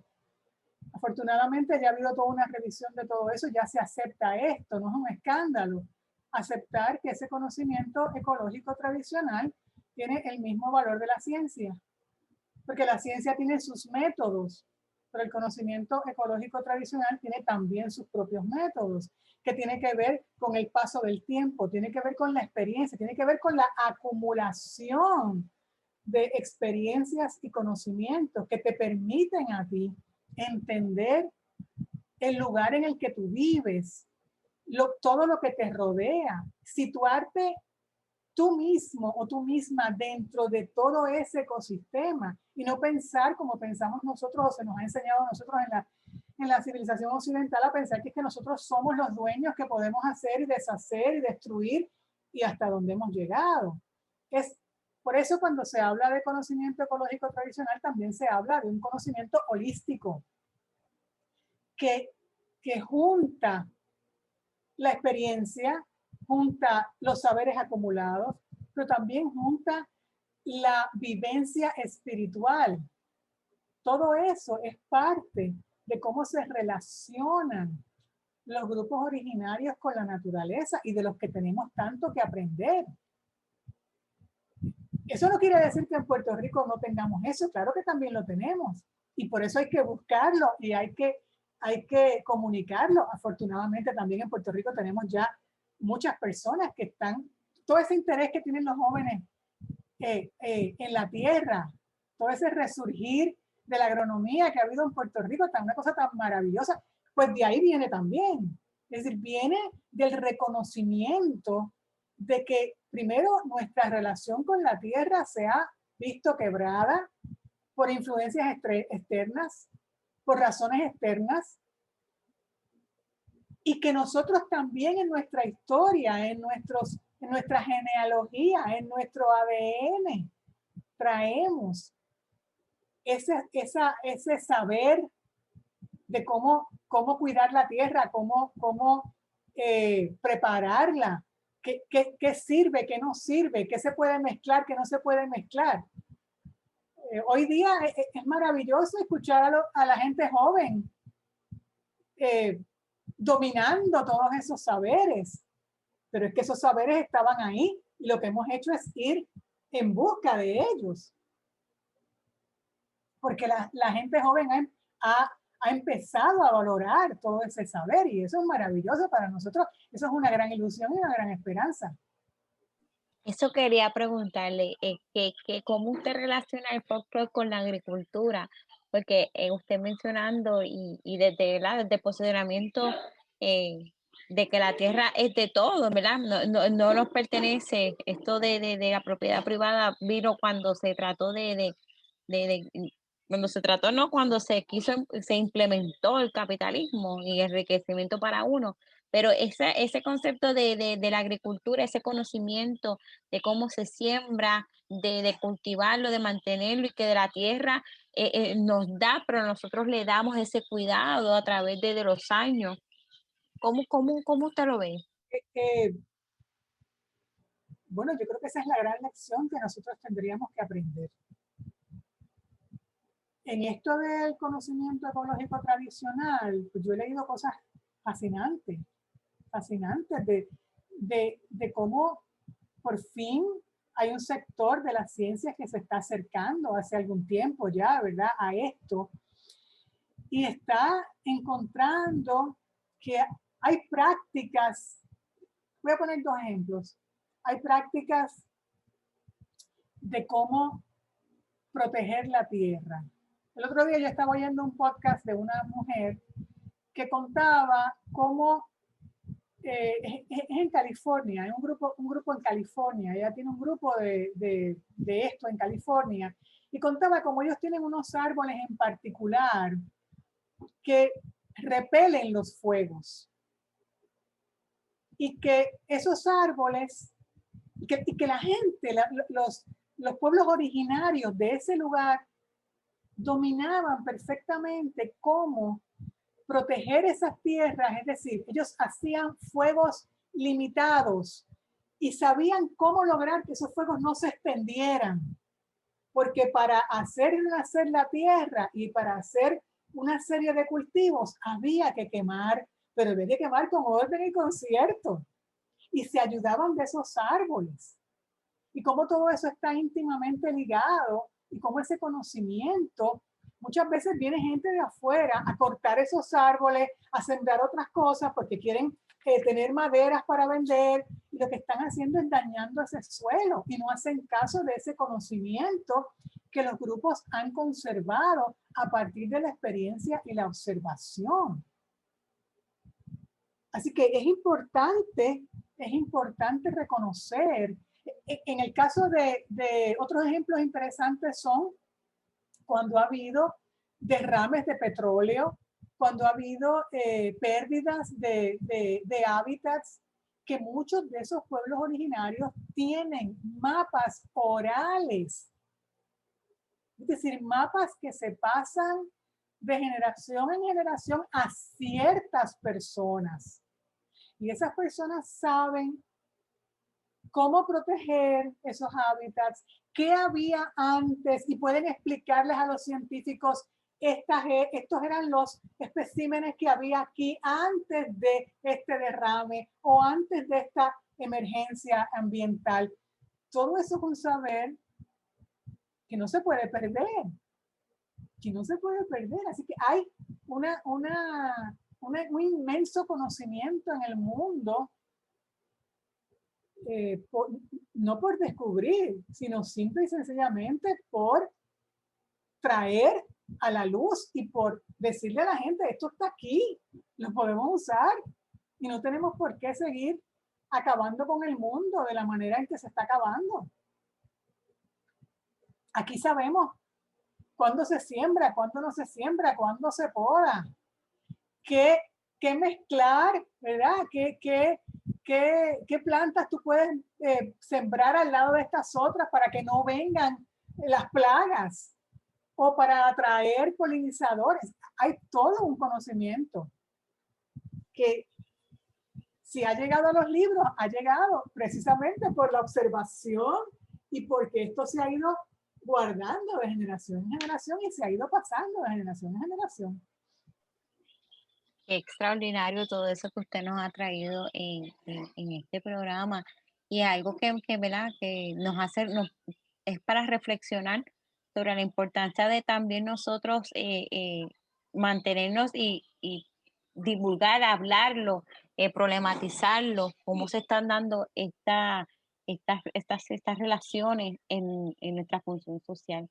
Afortunadamente ya ha habido toda una revisión de todo eso, ya se acepta esto, no es un escándalo. Aceptar que ese conocimiento ecológico tradicional tiene el mismo valor de la ciencia, porque la ciencia tiene sus métodos, pero el conocimiento ecológico tradicional tiene también sus propios métodos, que tiene que ver con el paso del tiempo, tiene que ver con la experiencia, tiene que ver con la acumulación de experiencias y conocimientos que te permiten a ti entender el lugar en el que tú vives, todo lo que te rodea, situarte tú mismo o tú misma dentro de todo ese ecosistema y no pensar como pensamos nosotros o se nos ha enseñado a nosotros en la civilización occidental a pensar que es que nosotros somos los dueños que podemos hacer y deshacer y destruir y hasta donde hemos llegado. Es por eso cuando se habla de conocimiento ecológico tradicional también se habla de un conocimiento holístico que, que junta la experiencia, junta los saberes acumulados, pero también junta la vivencia espiritual. Todo eso es parte de cómo se relacionan los grupos originarios con la naturaleza y de los que tenemos tanto que aprender. Eso no quiere decir que en Puerto Rico no tengamos eso, claro que también lo tenemos. Y por eso hay que buscarlo y hay que comunicarlo. Afortunadamente también en Puerto Rico tenemos ya muchas personas que están, todo ese interés que tienen los jóvenes en la tierra, todo ese resurgir de la agronomía que ha habido en Puerto Rico, está una cosa tan maravillosa, pues de ahí viene también. Es decir, viene del reconocimiento de que primero nuestra relación con la tierra se ha visto quebrada por influencias externas, por razones externas, y que nosotros también en nuestra historia, en nuestra genealogía, en nuestro ADN, traemos ese saber de cómo cuidar la tierra, cómo prepararla, qué sirve, qué no sirve, qué se puede mezclar, qué no se puede mezclar. Hoy día es maravilloso escuchar a la gente joven dominando todos esos saberes, pero es que esos saberes estaban ahí y lo que hemos hecho es ir en busca de ellos. Porque la gente joven ha empezado a valorar todo ese saber y eso es maravilloso para nosotros. Eso es una gran ilusión y una gran esperanza. Eso quería preguntarle, que cómo usted relaciona el folclore con la agricultura, porque usted mencionando y desde, ¿verdad? Desde el posicionamiento de que la tierra es de todos, ¿verdad? No nos pertenece. Esto de la propiedad privada vino cuando se trató cuando se trató, no, cuando se implementó el capitalismo y el enriquecimiento para uno. Pero ese concepto de la agricultura, ese conocimiento de cómo se siembra, de cultivarlo, de mantenerlo y que de la tierra nos da, pero nosotros le damos ese cuidado a través de los años. ¿Cómo usted lo ve? Eh, bueno, yo creo que esa es la gran lección que nosotros tendríamos que aprender. En esto del conocimiento ecológico tradicional, pues yo he leído cosas fascinantes, fascinantes de cómo por fin hay un sector de las ciencias que se está acercando hace algún tiempo ya, ¿verdad?, a esto y está encontrando que hay prácticas, voy a poner dos ejemplos, hay prácticas de cómo proteger la tierra. El otro día yo estaba oyendo un podcast de una mujer que contaba cómo es en California, es un grupo en California, ella tiene un grupo de esto en California, y contaba cómo ellos tienen unos árboles en particular que repelen los fuegos y que esos árboles, y que la gente, los pueblos originarios de ese lugar dominaban perfectamente cómo proteger esas tierras, es decir, ellos hacían fuegos limitados y sabían cómo lograr que esos fuegos no se extendieran, porque para hacer nacer la tierra y para hacer una serie de cultivos había que quemar, pero había que quemar con orden y concierto, y se ayudaban de esos árboles. Y cómo todo eso está íntimamente ligado y cómo ese conocimiento, muchas veces viene gente de afuera a cortar esos árboles, a sembrar otras cosas porque quieren tener maderas para vender y lo que están haciendo es dañando ese suelo y no hacen caso de ese conocimiento que los grupos han conservado a partir de la experiencia y la observación. Así que es importante reconocer. En el caso de otros ejemplos interesantes son cuando ha habido derrames de petróleo, cuando ha habido pérdidas de hábitats, que muchos de esos pueblos originarios tienen mapas orales, es decir, mapas que se pasan de generación en generación a ciertas personas. Y esas personas saben cómo proteger esos hábitats, qué había antes y pueden explicarles a los científicos, estos eran los especímenes que había aquí antes de este derrame o antes de esta emergencia ambiental. Todo eso es un saber que no se puede perder, que no se puede perder. Así que hay un inmenso conocimiento en el mundo, no por descubrir, sino simple y sencillamente por traer a la luz y por decirle a la gente, esto está aquí, lo podemos usar y no tenemos por qué seguir acabando con el mundo de la manera en que se está acabando. Aquí sabemos cuándo se siembra, cuándo no se siembra, cuándo se poda, qué mezclar, ¿verdad? ¿Qué plantas tú puedes sembrar al lado de estas otras para que no vengan las plagas o para atraer polinizadores? Hay todo un conocimiento que si ha llegado a los libros, ha llegado precisamente por la observación y porque esto se ha ido guardando de generación en generación y se ha ido pasando de generación en generación. Qué extraordinario todo eso que usted nos ha traído en este programa y algo ¿verdad? Que es para reflexionar sobre la importancia de también nosotros mantenernos y divulgar, hablarlo, problematizarlo, cómo se están dando estas relaciones en nuestra función social.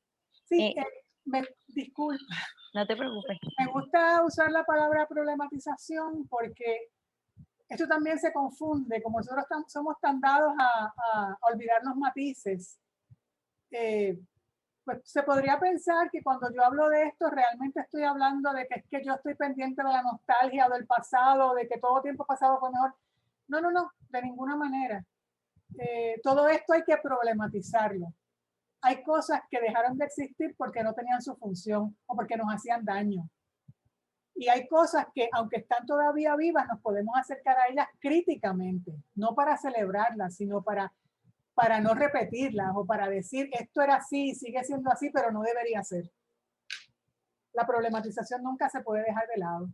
Sí, Eh, disculpa, no te preocupes. me gusta usar la palabra problematización porque esto también se confunde, como nosotros somos tan dados a olvidar los matices. eh, pues se podría pensar que cuando yo hablo de esto realmente estoy hablando de que es que yo estoy pendiente de la nostalgia o del pasado, de que todo tiempo pasado fue mejor. No, no, no, de ninguna manera. Todo esto hay que problematizarlo. Hay cosas que dejaron de existir porque no tenían su función o porque nos hacían daño. Y hay cosas que, aunque están todavía vivas, nos podemos acercar a ellas críticamente, no para celebrarlas, sino para no repetirlas o para decir esto era así, sigue siendo así, pero no debería ser. La problematización nunca se puede dejar de lado.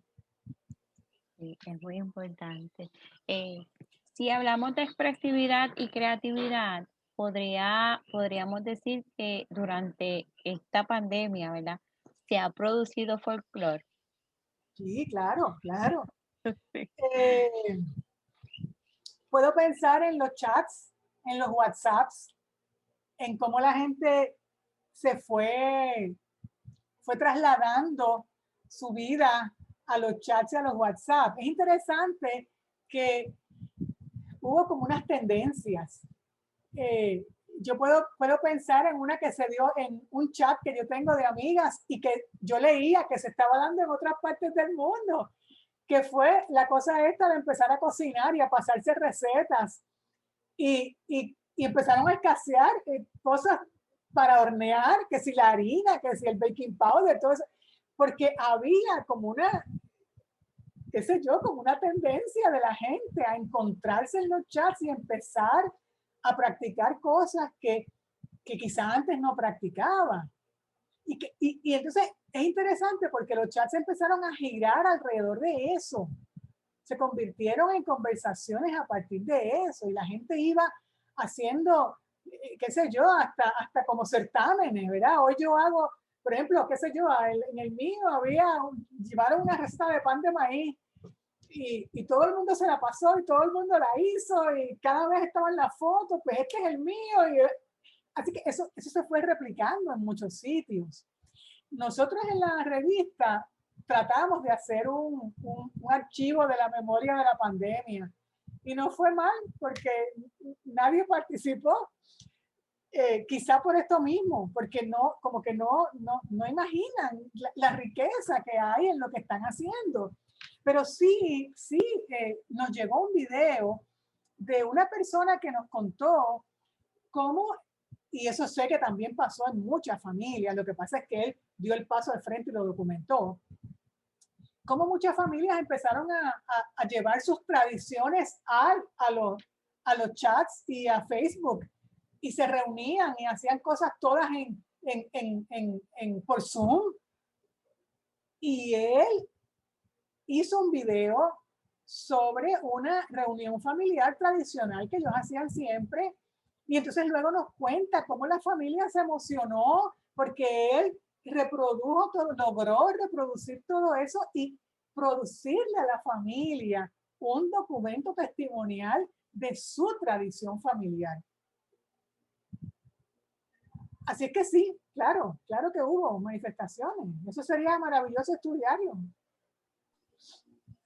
Sí, es muy importante. Si hablamos de expresividad y creatividad, podríamos decir que durante esta pandemia, ¿verdad? Se ha producido folclore. Sí, claro, claro. Sí. Eh, Puedo pensar en los chats, en los WhatsApps, en cómo la gente se fue trasladando su vida a los chats y a los WhatsApp. Es interesante que hubo como unas tendencias. Eh, yo puedo pensar en una que se dio en un chat que yo tengo de amigas y que yo leía que se estaba dando en otras partes del mundo, que fue la cosa esta de empezar a cocinar y a pasarse recetas y empezaron a escasear cosas para hornear, que si la harina, que si el baking powder, todo eso, porque había como una, qué sé yo, como una tendencia de la gente a encontrarse en los chats y empezar a practicar cosas que quizá antes no practicaba. Y entonces es interesante porque los chats empezaron a girar alrededor de eso. Se convirtieron en conversaciones a partir de eso y la gente iba haciendo, qué sé yo, hasta como certámenes, ¿verdad? Hoy yo hago, por ejemplo, qué sé yo, en el mío llevaron una receta de pan de maíz y todo el mundo se la pasó y todo el mundo la hizo y cada vez estaban las fotos, pues este es el mío. Así que eso se fue replicando en muchos sitios. Nosotros en la revista tratamos de hacer un archivo de la memoria de la pandemia y no fue mal porque nadie participó, quizá por esto mismo, porque no, como que no imaginan la riqueza que hay en lo que están haciendo. Pero sí, nos llegó un video de una persona que nos contó cómo, y eso sé que también pasó en muchas familias, lo que pasa es que él dio el paso al frente y lo documentó, cómo muchas familias empezaron a llevar sus tradiciones a los chats y a Facebook y se reunían y hacían cosas todas por Zoom. Y él hizo un video sobre una reunión familiar tradicional que ellos hacían siempre. Y entonces luego nos cuenta cómo la familia se emocionó porque él reprodujo todo, logró reproducir todo eso y producirle a la familia un documento testimonial de su tradición familiar. Así es que sí, claro, claro que hubo manifestaciones. Eso sería maravilloso estudiarlo.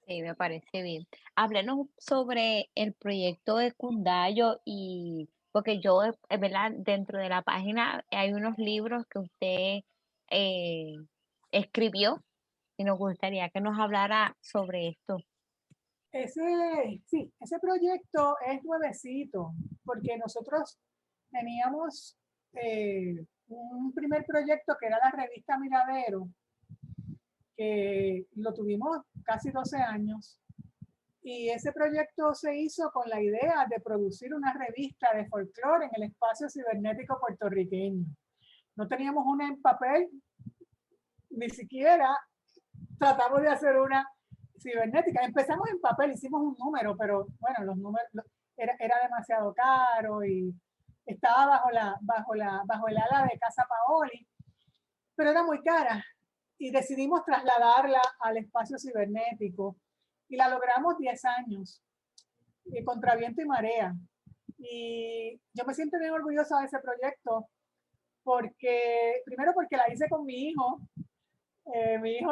Sí, me parece bien. Háblenos sobre el proyecto de Cundayo y porque yo, ¿verdad? Dentro de la página hay unos libros que usted eh, escribió y nos gustaría que nos hablara sobre esto. Ese proyecto es nuevecito, porque nosotros teníamos un primer proyecto que era la revista Miradero, que lo tuvimos casi 12 años, y ese proyecto se hizo con la idea de producir una revista de folclore en el espacio cibernético puertorriqueño. No teníamos una en papel, ni siquiera tratamos de hacer una cibernética. Empezamos en papel, hicimos un número, pero bueno, los números era demasiado caro y estaba bajo el ala de Casa Paoli, pero era muy cara. y decidimos trasladarla al espacio cibernético y la logramos 10 años, contra viento y marea. Y yo me siento bien orgullosa de ese proyecto porque, primero porque la hice con mi hijo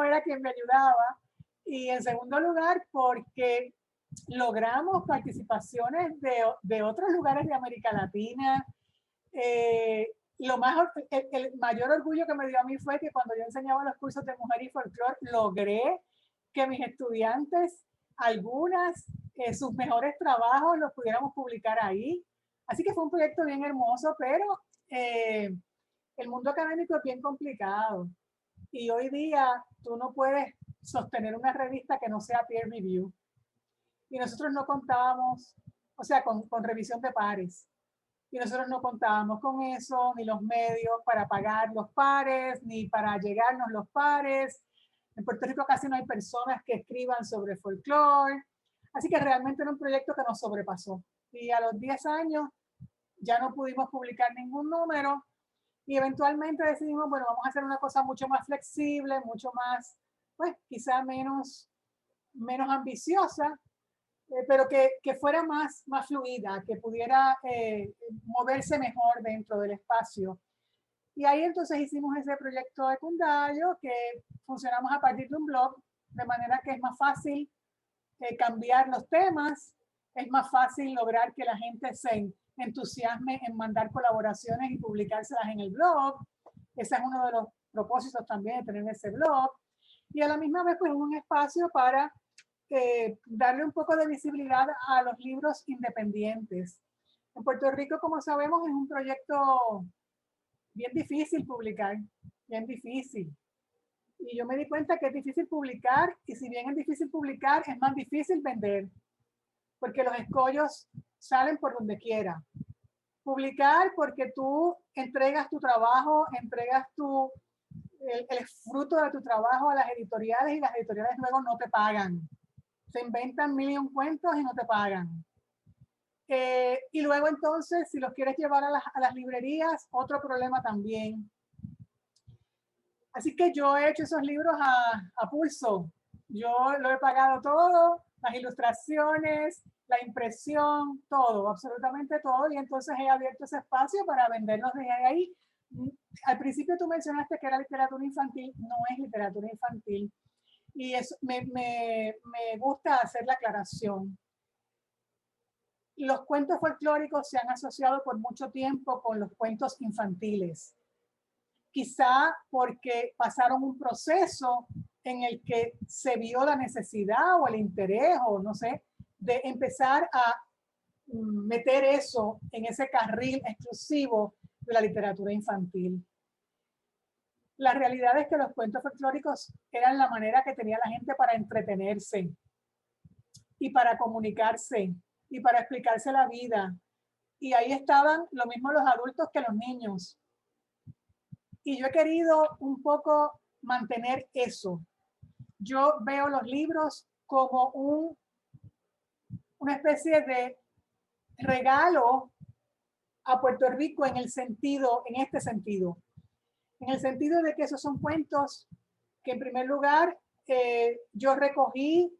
era quien me ayudaba, y en segundo lugar porque logramos participaciones de otros lugares de América Latina. El mayor orgullo que me dio a mí fue que cuando yo enseñaba los cursos de mujer y folclore, logré que mis estudiantes, sus mejores trabajos los pudiéramos publicar ahí. Así que fue un proyecto bien hermoso, pero el mundo académico es bien complicado. Y hoy día tú no puedes sostener una revista que no sea peer review. Y nosotros no contábamos, o sea, con revisión de pares. Y nosotros no contábamos con eso, ni los medios para pagar los pares, ni para llegarnos los pares. En Puerto Rico casi no hay personas que escriban sobre folclore. Así que realmente era un proyecto que nos sobrepasó. Y a los 10 años ya no pudimos publicar ningún número. Y eventualmente decidimos, bueno, vamos a hacer una cosa mucho más flexible, mucho más, pues quizá menos ambiciosa, pero que fuera más fluida, que pudiera moverse mejor dentro del espacio. Y ahí entonces hicimos ese proyecto de Cundayo, que funcionamos a partir de un blog, de manera que es más fácil cambiar los temas, es más fácil lograr que la gente se entusiasme en mandar colaboraciones y publicárselas en el blog. Ese es uno de los propósitos también de tener ese blog. Y a la misma vez, pues, un espacio para darle un poco de visibilidad a los libros independientes. En Puerto Rico, como sabemos, es un proyecto bien difícil publicar, bien difícil. Y yo me di cuenta que es difícil publicar, y si bien es difícil publicar, es más difícil vender, porque los escollos salen por donde quiera. Publicar porque tú entregas tu trabajo, entregas el fruto de tu trabajo a las editoriales, y las editoriales luego no te pagan. Se inventan mil y un cuentos y no te pagan. Y luego entonces, si los quieres llevar a las librerías, otro problema también. Así que yo he hecho esos libros a pulso. Yo lo he pagado todo, las ilustraciones, la impresión, todo, absolutamente todo. Y entonces he abierto ese espacio para venderlos desde ahí. Al principio tú mencionaste que era literatura infantil. No es literatura infantil. Y eso, me gusta hacer la aclaración. Los cuentos folclóricos se han asociado por mucho tiempo con los cuentos infantiles. Quizá porque pasaron un proceso en el que se vio la necesidad o el interés, o no sé, de empezar a meter eso en ese carril exclusivo de la literatura infantil. La realidad es que los cuentos folclóricos eran la manera que tenía la gente para entretenerse y para comunicarse y para explicarse la vida. Y ahí estaban lo mismo los adultos que los niños. Y yo he querido un poco mantener eso. Yo veo los libros como una especie de regalo a Puerto Rico en este sentido, en el sentido de que esos son cuentos que en primer lugar yo recogí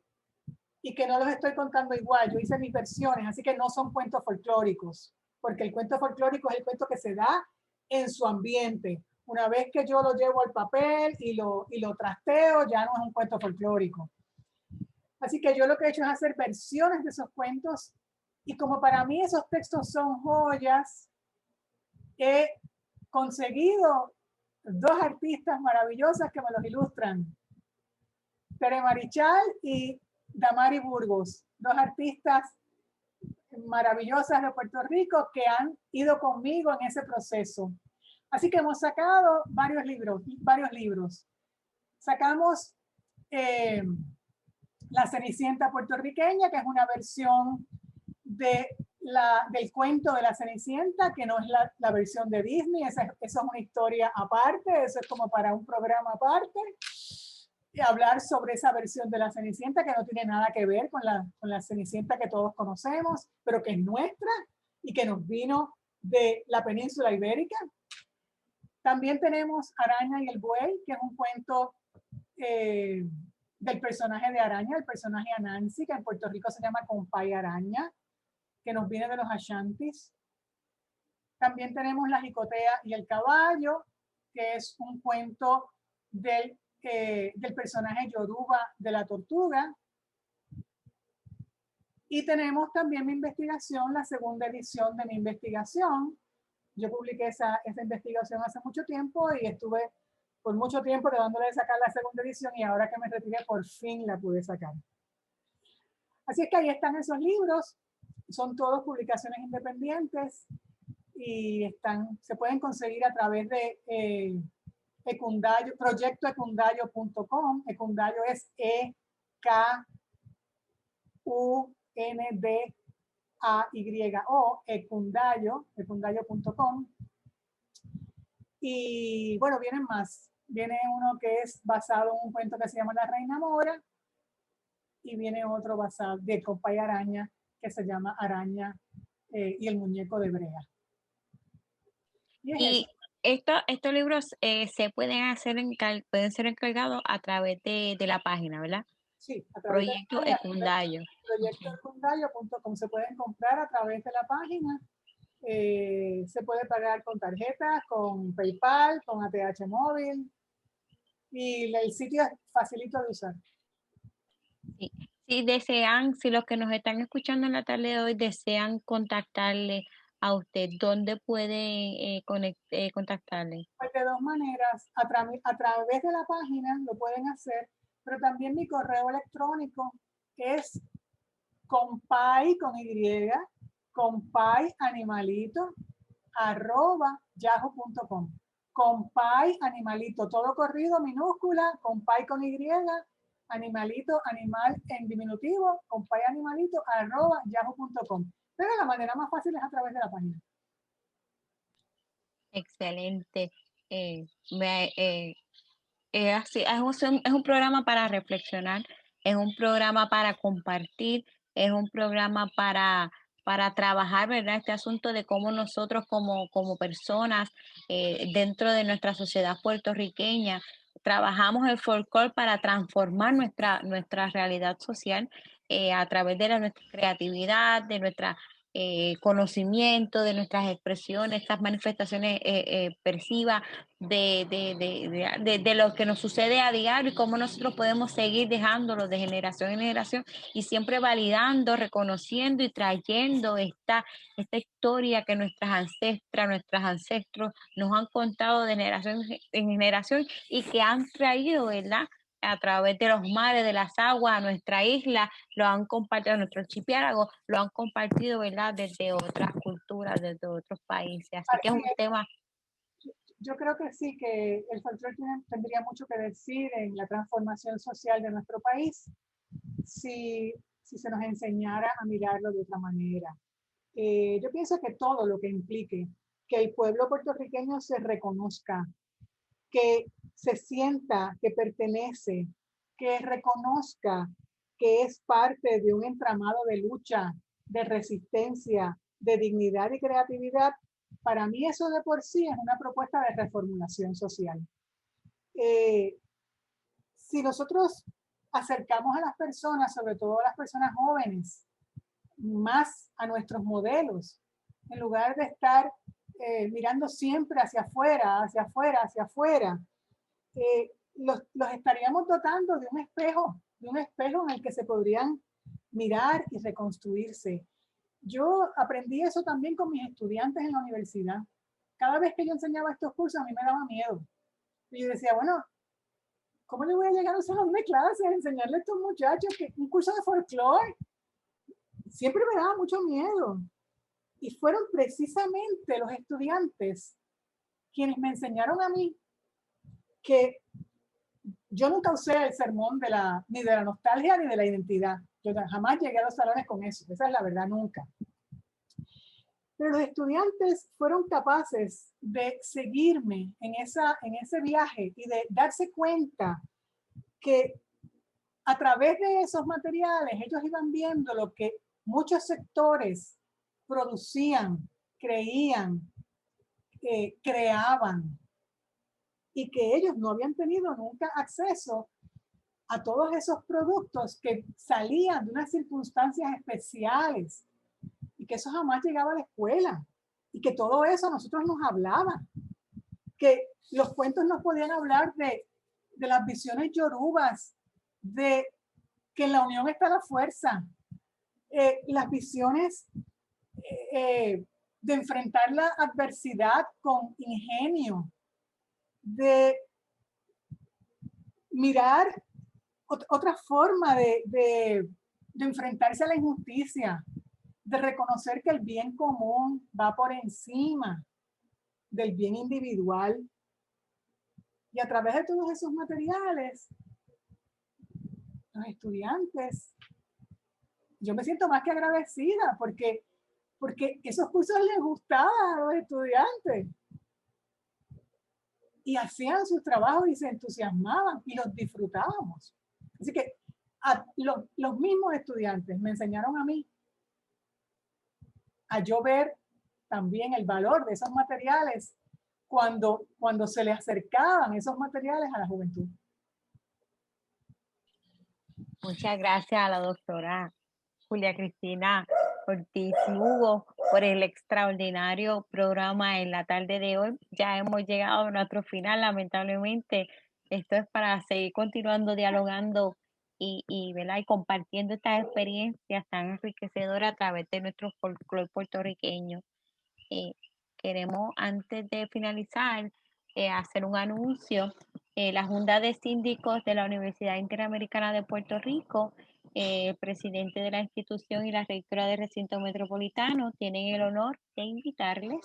y que no los estoy contando igual. Yo hice mis versiones, así que no son cuentos folclóricos, porque el cuento folclórico es el cuento que se da en su ambiente. Una vez que yo lo llevo al papel y lo trasteo, ya no es un cuento folclórico. Así que yo lo que he hecho es hacer versiones de esos cuentos, y como para mí esos textos son joyas, he conseguido dos artistas maravillosas que me los ilustran. Tere Marichal y Damari Burgos, dos artistas maravillosas de Puerto Rico que han ido conmigo en ese proceso. Así que hemos sacado varios libros. Sacamos La Cenicienta puertorriqueña, que es una versión del cuento de la Cenicienta, que no es la versión de Disney. Eso es una historia aparte, eso es como para un programa aparte. Y hablar sobre esa versión de la Cenicienta que no tiene nada que ver con la Cenicienta que todos conocemos, pero que es nuestra y que nos vino de la península ibérica. También tenemos Araña y el Buey, que es un cuento del personaje de Araña, el personaje Anansi, que en Puerto Rico se llama Compay Araña, que nos viene de los Ashantis. También tenemos La Jicotea y el Caballo, que es un cuento del personaje Yoruba de la tortuga. Y tenemos también mi investigación, la segunda edición de mi investigación. Yo publiqué esa investigación hace mucho tiempo y estuve por mucho tiempo tratándole de sacar la segunda edición y ahora que me retiré por fin la pude sacar. Así es que ahí están esos libros. Son todos publicaciones independientes y se pueden conseguir a través de Ecundayo, proyectoecundayo.com. Ecundayo es EKUNDAYO, ecundayo.com. Y bueno, vienen más. Viene uno que es basado en un cuento que se llama La Reina Mora y viene otro basado de Compay Araña que se llama Araña y el muñeco de Brea. Y estos libros se pueden pueden ser encargados a través de la página, ¿verdad? Sí, a través de la Proyecto página Ecundayo. proyectoecundayo.com se pueden comprar a través de la página. Se puede pagar con tarjetas, con PayPal, con ATH móvil y el sitio es facilito de usar. Sí. Si desean, si los que nos están escuchando en la tarde de hoy desean contactarle a usted, ¿dónde pueden contactarle? Pues de dos maneras, a través de la página lo pueden hacer, pero también mi correo electrónico es compay con y, compayanimalito @yahoo.com. Compay animalito, todo corrido, minúscula, compay con y, animalito, animal en diminutivo, compay animalito @yahoo.com. Pero la manera más fácil es a través de la página. Excelente. Así, es un programa para reflexionar, es un programa para compartir, es un programa para trabajar, ¿verdad? Este asunto de cómo nosotros como personas dentro de nuestra sociedad puertorriqueña trabajamos el folclore para transformar nuestra realidad social a través de nuestra creatividad, de nuestra conocimiento, de nuestras expresiones, estas manifestaciones expresivas de lo que nos sucede a diario y cómo nosotros podemos seguir dejándolo de generación en generación y siempre validando, reconociendo y trayendo esta historia que nuestras ancestras, nuestros ancestros nos han contado de generación en generación y que han traído, ¿verdad? A través de los mares, de las aguas, a nuestra isla, lo han compartido, a nuestro archipiélago, lo han compartido, ¿verdad? Desde otras culturas, desde otros países. Así que es Así un tema. yo creo que sí, que el folclore tendría mucho que decir en la transformación social de nuestro país si se nos enseñara a mirarlo de otra manera. Yo pienso que todo lo que implique que el pueblo puertorriqueño se reconozca, que se sienta que pertenece, que reconozca que es parte de un entramado de lucha, de resistencia, de dignidad y creatividad, para mí eso de por sí es una propuesta de reformulación social. Eh, si nosotros acercamos a las personas, sobre todo a las personas jóvenes, más a nuestros modelos, en lugar de estar mirando siempre hacia afuera, hacia afuera, hacia afuera, los estaríamos dotando de un espejo en el que se podrían mirar y reconstruirse. Yo aprendí eso también con mis estudiantes en la universidad. Cada vez que yo enseñaba estos cursos, a mí me daba miedo. Y yo decía, bueno, ¿cómo le voy a llegar a un salón de clases a enseñarle a estos muchachos que un curso de folclore? Siempre me daba mucho miedo. Y fueron precisamente los estudiantes quienes me enseñaron a mí que yo nunca usé el sermón ni de la nostalgia ni de la identidad. Yo jamás llegué a los salones con eso. Esa es la verdad, nunca. Pero los estudiantes fueron capaces de seguirme en ese viaje y de darse cuenta que a través de esos materiales ellos iban viendo lo que muchos sectores producían, creían, creaban y que ellos no habían tenido nunca acceso a todos esos productos que salían de unas circunstancias especiales y que eso jamás llegaba a la escuela y que todo eso a nosotros nos hablaba, que los cuentos nos podían hablar de las visiones yorubas, de que en la unión está la fuerza, las visiones de enfrentar la adversidad con ingenio, de mirar otra forma de enfrentarse a la injusticia, de reconocer que el bien común va por encima del bien individual. Y a través de todos esos materiales, los estudiantes, yo me siento más que agradecida porque esos cursos les gustaban a los estudiantes y hacían sus trabajos y se entusiasmaban y los disfrutábamos. Así que los mismos estudiantes me enseñaron a mí a yo ver también el valor de esos materiales cuando se le acercaban esos materiales a la juventud. Muchas gracias a la doctora Julia Cristina Ortiz Lugo por el extraordinario programa en la tarde de hoy. Ya hemos llegado a nuestro final, lamentablemente. Esto es para seguir continuando dialogando ¿verdad? Y compartiendo estas experiencias tan enriquecedoras a través de nuestro folclore puertorriqueño. Eh, Queremos, antes de finalizar, hacer un anuncio. La Junta de Síndicos de la Universidad Interamericana de Puerto Rico, el presidente de la institución y la rectora del recinto metropolitano tienen el honor de invitarles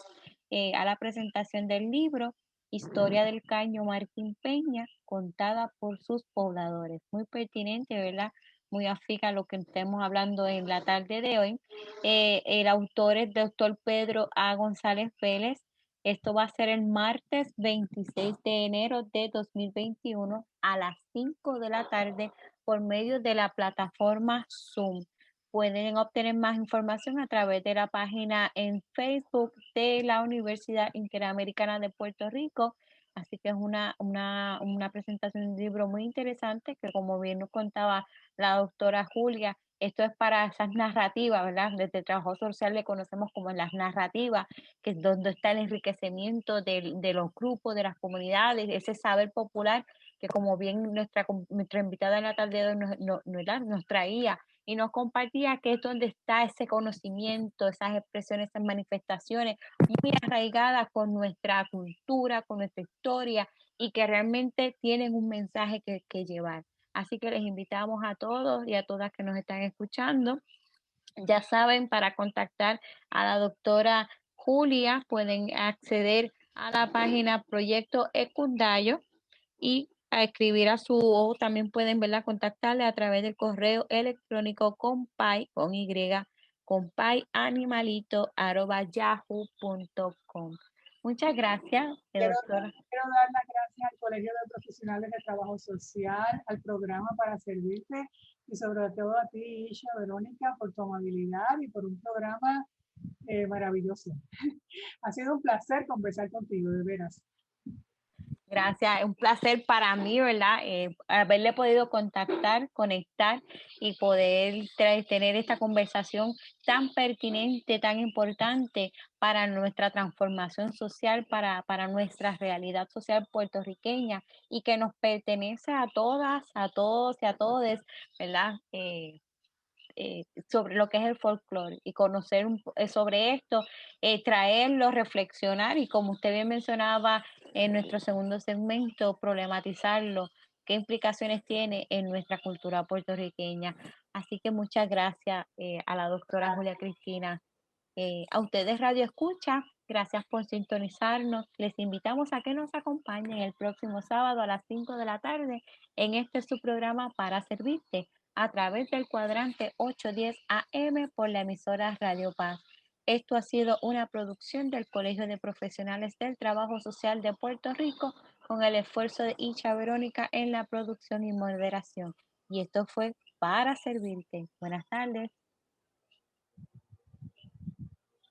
a la presentación del libro Historia del Caño Martín Peña, contada por sus pobladores. Muy pertinente, ¿verdad? Muy afín a lo que estemos hablando en la tarde de hoy. El autor es doctor Pedro A. González Vélez. Esto va a ser el martes 26 de enero de 2021 a las 5 de la tarde por medio de la plataforma Zoom. Pueden obtener más información a través de la página en Facebook de la Universidad Interamericana de Puerto Rico. Así que es una presentación de un libro muy interesante que, como bien nos contaba la doctora Julia, esto es para esas narrativas, ¿verdad? Desde el trabajo social le conocemos como las narrativas, que es donde está el enriquecimiento de los grupos, de las comunidades, ese saber popular que, como bien nuestra invitada en la tarde de hoy nos traía y nos compartía, que es donde está ese conocimiento, esas expresiones, esas manifestaciones muy arraigadas con nuestra cultura, con nuestra historia y que realmente tienen un mensaje que llevar. Así que les invitamos a todos y a todas que nos están escuchando. Ya saben, para contactar a la doctora Julia pueden acceder a la página Proyecto Ecundayo y a escribir o también pueden, ¿verdad?, contactarle a través del correo electrónico compay, con Y, compayanimalito@yahoo.com. Muchas gracias, doctora. Quiero dar las gracias al Colegio de Profesionales de Trabajo Social, al programa Para Servirte y sobre todo a ti, Isha, Verónica, por tu amabilidad y por un programa maravilloso. Ha sido un placer conversar contigo, de veras. Gracias, es un placer para mí, ¿verdad? Haberle podido contactar, conectar y poder tener esta conversación tan pertinente, tan importante para nuestra transformación social, para nuestra realidad social puertorriqueña y que nos pertenece a todas, a todos y a todes, ¿verdad? Sobre lo que es el folclore y conocer sobre esto, traerlo, reflexionar y, como usted bien mencionaba en nuestro segundo segmento, problematizarlo, qué implicaciones tiene en nuestra cultura puertorriqueña. Así que muchas gracias a la doctora Julia Cristina. A ustedes Radio Escucha, gracias por sintonizarnos. Les invitamos a que nos acompañen el próximo sábado a las 5 de la tarde en su programa Para Servirte, a través del cuadrante 810 AM por la emisora Radio Paz. Esto ha sido una producción del Colegio de Profesionales del Trabajo Social de Puerto Rico, con el esfuerzo de Isha Verónica en la producción y moderación. Y esto fue Para Servirte. Buenas tardes.